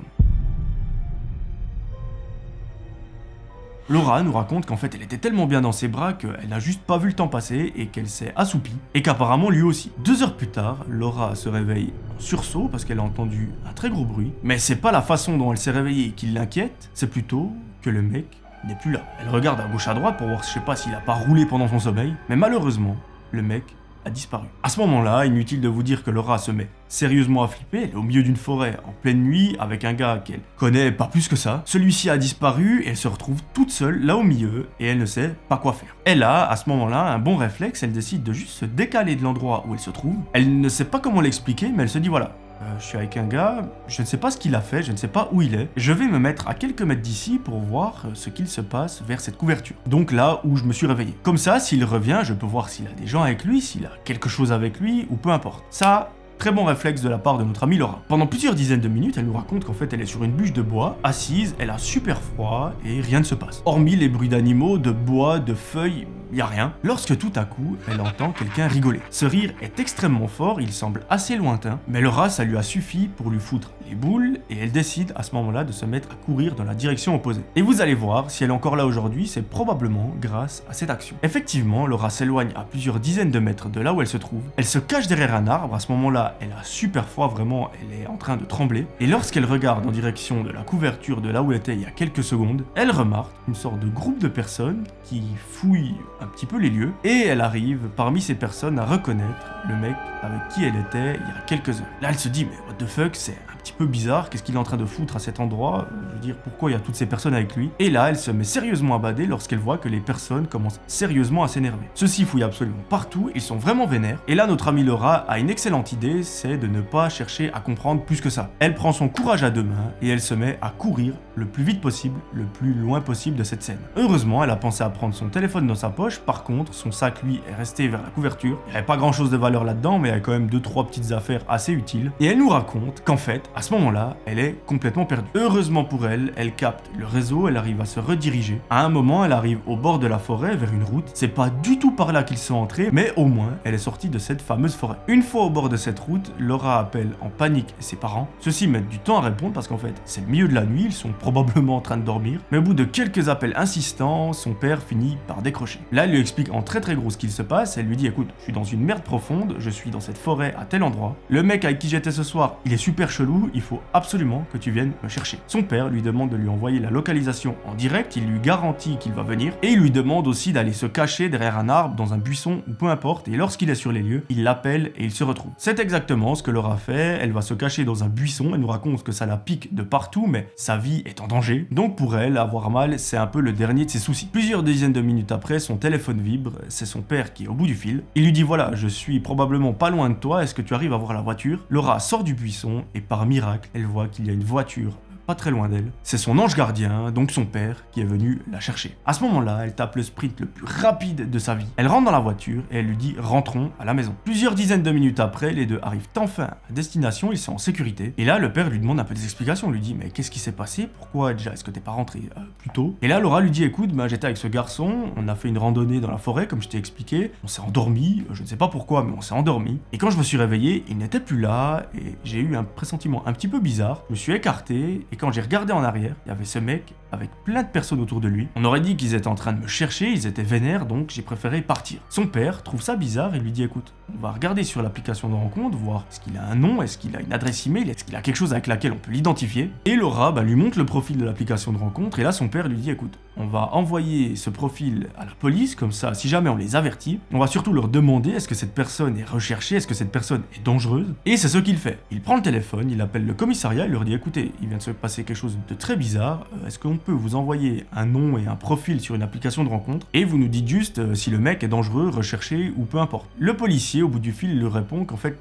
Laura nous raconte qu'en fait elle était tellement bien dans ses bras qu'elle n'a juste pas vu le temps passer et qu'elle s'est assoupie, et qu'apparemment lui aussi. 2 heures plus tard, Laura se réveille en sursaut parce qu'elle a entendu un très gros bruit, mais c'est pas la façon dont elle s'est réveillée qui l'inquiète, c'est plutôt que le mec n'est plus là. Elle regarde à gauche à droite pour voir, je sais pas, s'il a pas roulé pendant son sommeil, mais malheureusement, le mec a disparu. À ce moment-là, inutile de vous dire que Laura se met sérieusement à flipper, elle est au milieu d'une forêt en pleine nuit avec un gars qu'elle connaît pas plus que ça. Celui-ci a disparu et elle se retrouve toute seule là au milieu et elle ne sait pas quoi faire. Elle a à ce moment-là un bon réflexe, elle décide de juste se décaler de l'endroit où elle se trouve. Elle ne sait pas comment l'expliquer, mais elle se dit voilà, je suis avec un gars, je ne sais pas ce qu'il a fait, je ne sais pas où il est. Je vais me mettre à quelques mètres d'ici pour voir ce qu'il se passe vers cette couverture. Donc là où je me suis réveillé. Comme ça, s'il revient, je peux voir s'il a des gens avec lui, s'il a quelque chose avec lui, ou peu importe. Ça, très bon réflexe de la part de notre amie Laura. Pendant plusieurs dizaines de minutes, elle nous raconte qu'en fait elle est sur une bûche de bois, assise, elle a super froid et rien ne se passe. Hormis les bruits d'animaux, de bois, de feuilles, y a rien. Lorsque tout à coup, elle entend quelqu'un rigoler. Ce rire est extrêmement fort, il semble assez lointain, mais Laura, ça lui a suffi pour lui foutre les boules et elle décide à ce moment-là de se mettre à courir dans la direction opposée. Et vous allez voir, si elle est encore là aujourd'hui, c'est probablement grâce à cette action. Effectivement, Laura s'éloigne à plusieurs dizaines de mètres de là où elle se trouve. Elle se cache derrière un arbre, à ce moment-là, elle a super froid, vraiment, elle est en train de trembler. Et lorsqu'elle regarde en direction de la couverture de là où elle était il y a quelques secondes, elle remarque une sorte de groupe de personnes qui fouillent un petit peu les lieux et elle arrive parmi ces personnes à reconnaître le mec avec qui elle était il y a quelques heures. Là, elle se dit, mais what the fuck, c'est un petit peu bizarre, qu'est-ce qu'il est en train de foutre à cet endroit? Je veux dire, pourquoi il y a toutes ces personnes avec lui? Et là, elle se met sérieusement à bader lorsqu'elle voit que les personnes commencent sérieusement à s'énerver. Ceux-ci fouillent absolument partout, ils sont vraiment vénères. Et là, notre amie Laura a une excellente idée, c'est de ne pas chercher à comprendre plus que ça. Elle prend son courage à deux mains et elle se met à courir le plus vite possible, le plus loin possible de cette scène. Heureusement, elle a pensé à prendre son téléphone dans sa poche, par contre, son sac, lui, est resté vers la couverture. Il n'y avait pas grand-chose de valeur là-dedans, mais il y a quand même 2-3 petites affaires assez utiles. Et elle nous raconte qu'en fait, à ce moment-là, elle est complètement perdue. Heureusement pour elle, elle capte le réseau, elle arrive à se rediriger. À un moment, elle arrive au bord de la forêt, vers une route. C'est pas du tout par là qu'ils sont entrés, mais au moins, elle est sortie de cette fameuse forêt. Une fois au bord de cette route, Laura appelle en panique ses parents. Ceux-ci mettent du temps à répondre parce qu'en fait, c'est le milieu de la nuit, ils sont probablement en train de dormir. Mais au bout de quelques appels insistants, son père finit par décrocher. Là, elle lui explique en très gros ce qu'il se passe. Elle lui dit, écoute, je suis dans une merde profonde, je suis dans cette forêt à tel endroit. Le mec avec qui j'étais ce soir, il est super chelou, il faut absolument que tu viennes me chercher. Son père lui demande de lui envoyer la localisation en direct, il lui garantit qu'il va venir et il lui demande aussi d'aller se cacher derrière un arbre, dans un buisson ou peu importe. Et lorsqu'il est sur les lieux, il l'appelle et il se retrouve. C'est exactement ce que Laura fait. Elle va se cacher dans un buisson. Elle nous raconte que ça la pique de partout, mais sa vie est en danger. Donc pour elle, avoir mal, c'est un peu le dernier de ses soucis. Plusieurs dizaines de minutes après, son téléphone vibre. C'est son père qui est au bout du fil. Il lui dit, voilà, je suis probablement pas loin de toi. Est-ce que tu arrives à voir la voiture? Laura sort du buisson et par miracle, elle voit qu'il y a une voiture pas très loin d'elle. C'est son ange gardien, donc son père, qui est venu la chercher. À ce moment-là, elle tape le sprint le plus rapide de sa vie. Elle rentre dans la voiture et elle lui dit, rentrons à la maison. Plusieurs dizaines de minutes après, les deux arrivent enfin à destination, ils sont en sécurité. Et là, le père lui demande un peu des explications, lui dit, mais qu'est-ce qui s'est passé? Pourquoi déjà est-ce que t'es pas rentré plus tôt? Et là, Laura lui dit, écoute, j'étais avec ce garçon, on a fait une randonnée dans la forêt, comme je t'ai expliqué, on s'est endormi, je ne sais pas pourquoi, mais on s'est endormi. Et quand je me suis réveillé, il n'était plus là, et j'ai eu un pressentiment un petit peu bizarre, je me suis écarté, et quand j'ai regardé en arrière, il y avait ce mec avec plein de personnes autour de lui. On aurait dit qu'ils étaient en train de me chercher, ils étaient vénères, donc j'ai préféré partir. Son père trouve ça bizarre et lui dit, écoute, on va regarder sur l'application de rencontre, voir est-ce qu'il a un nom, est-ce qu'il a une adresse email, est-ce qu'il a quelque chose avec laquelle on peut l'identifier. Et Laura lui montre le profil de l'application de rencontre, et là son père lui dit, écoute, on va envoyer ce profil à la police, comme ça, si jamais on les avertit, on va surtout leur demander est-ce que cette personne est recherchée, est-ce que cette personne est dangereuse. Et c'est ce qu'il fait. Il prend le téléphone, il appelle le commissariat, il leur dit, écoutez, il vient de se passer quelque chose de très bizarre, est-ce qu'on peut vous envoyer un nom et un profil sur une application de rencontre, et vous nous dites juste si le mec est dangereux, recherché ou peu importe. Le policier, au bout du fil, lui répond qu'en fait,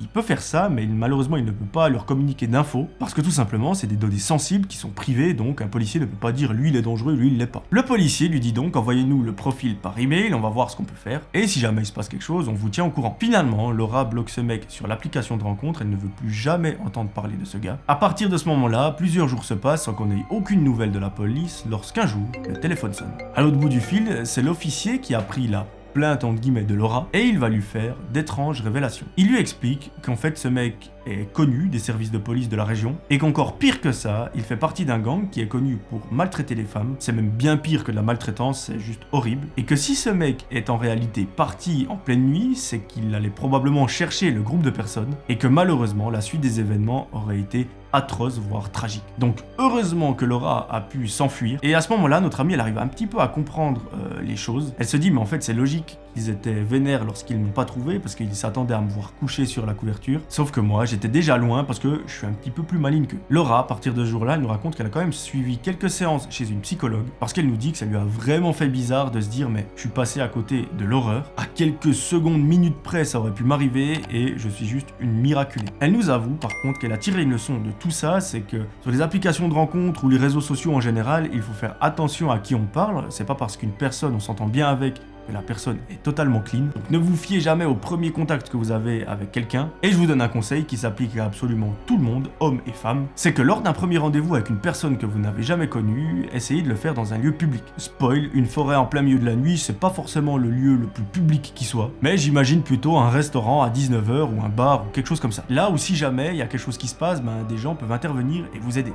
il peut faire ça, mais malheureusement, il ne peut pas leur communiquer d'infos, parce que tout simplement, c'est des données sensibles qui sont privées, donc un policier ne peut pas dire lui il est dangereux, lui il l'est pas. Le policier lui dit donc, envoyez-nous le profil par email, on va voir ce qu'on peut faire, et si jamais il se passe quelque chose, on vous tient au courant. Finalement, Laura bloque ce mec sur l'application de rencontre, elle ne veut plus jamais entendre parler de ce gars. À partir de ce moment-là, plusieurs jours se passent sans qu'on ait aucune nouvelle de la police, lorsqu'un jour, le téléphone sonne. À l'autre bout du fil, c'est l'officier qui a pris la plainte entre guillemets de Laura et il va lui faire d'étranges révélations. Il lui explique qu'en fait ce mec est connu des services de police de la région et qu'encore pire que ça, il fait partie d'un gang qui est connu pour maltraiter les femmes. C'est même bien pire que de la maltraitance, c'est juste horrible. Et que si ce mec est en réalité parti en pleine nuit, c'est qu'il allait probablement chercher le groupe de personnes et que malheureusement la suite des événements aurait été atroce, voire tragique. Donc heureusement que Laura a pu s'enfuir et à ce moment-là, notre amie elle arrive un petit peu à comprendre les choses. Elle se dit mais en fait c'est logique qu'ils étaient vénères lorsqu'ils ne m'ont pas trouvé parce qu'ils s'attendaient à me voir coucher sur la couverture. Sauf que moi j'étais déjà loin parce que je suis un petit peu plus maligne qu'eux. Laura, à partir de ce jour-là, elle nous raconte qu'elle a quand même suivi quelques séances chez une psychologue parce qu'elle nous dit que ça lui a vraiment fait bizarre de se dire mais je suis passé à côté de l'horreur. À quelques secondes, minutes près, ça aurait pu m'arriver et je suis juste une miraculée. Elle nous avoue par contre qu'elle a tiré une leçon de tout ça, c'est que sur les applications de rencontres ou les réseaux sociaux en général, il faut faire attention à qui on parle. C'est pas parce qu'une personne on s'entend bien avec que la personne est totalement clean. Donc ne vous fiez jamais au premier contact que vous avez avec quelqu'un. Et je vous donne un conseil qui s'applique à absolument tout le monde, hommes et femmes. C'est que lors d'un premier rendez-vous avec une personne que vous n'avez jamais connue, essayez de le faire dans un lieu public. Spoil, une forêt en plein milieu de la nuit, c'est pas forcément le lieu le plus public qui soit. Mais j'imagine plutôt un restaurant à 19h ou un bar ou quelque chose comme ça. Là où si jamais il y a quelque chose qui se passe, des gens peuvent intervenir et vous aider.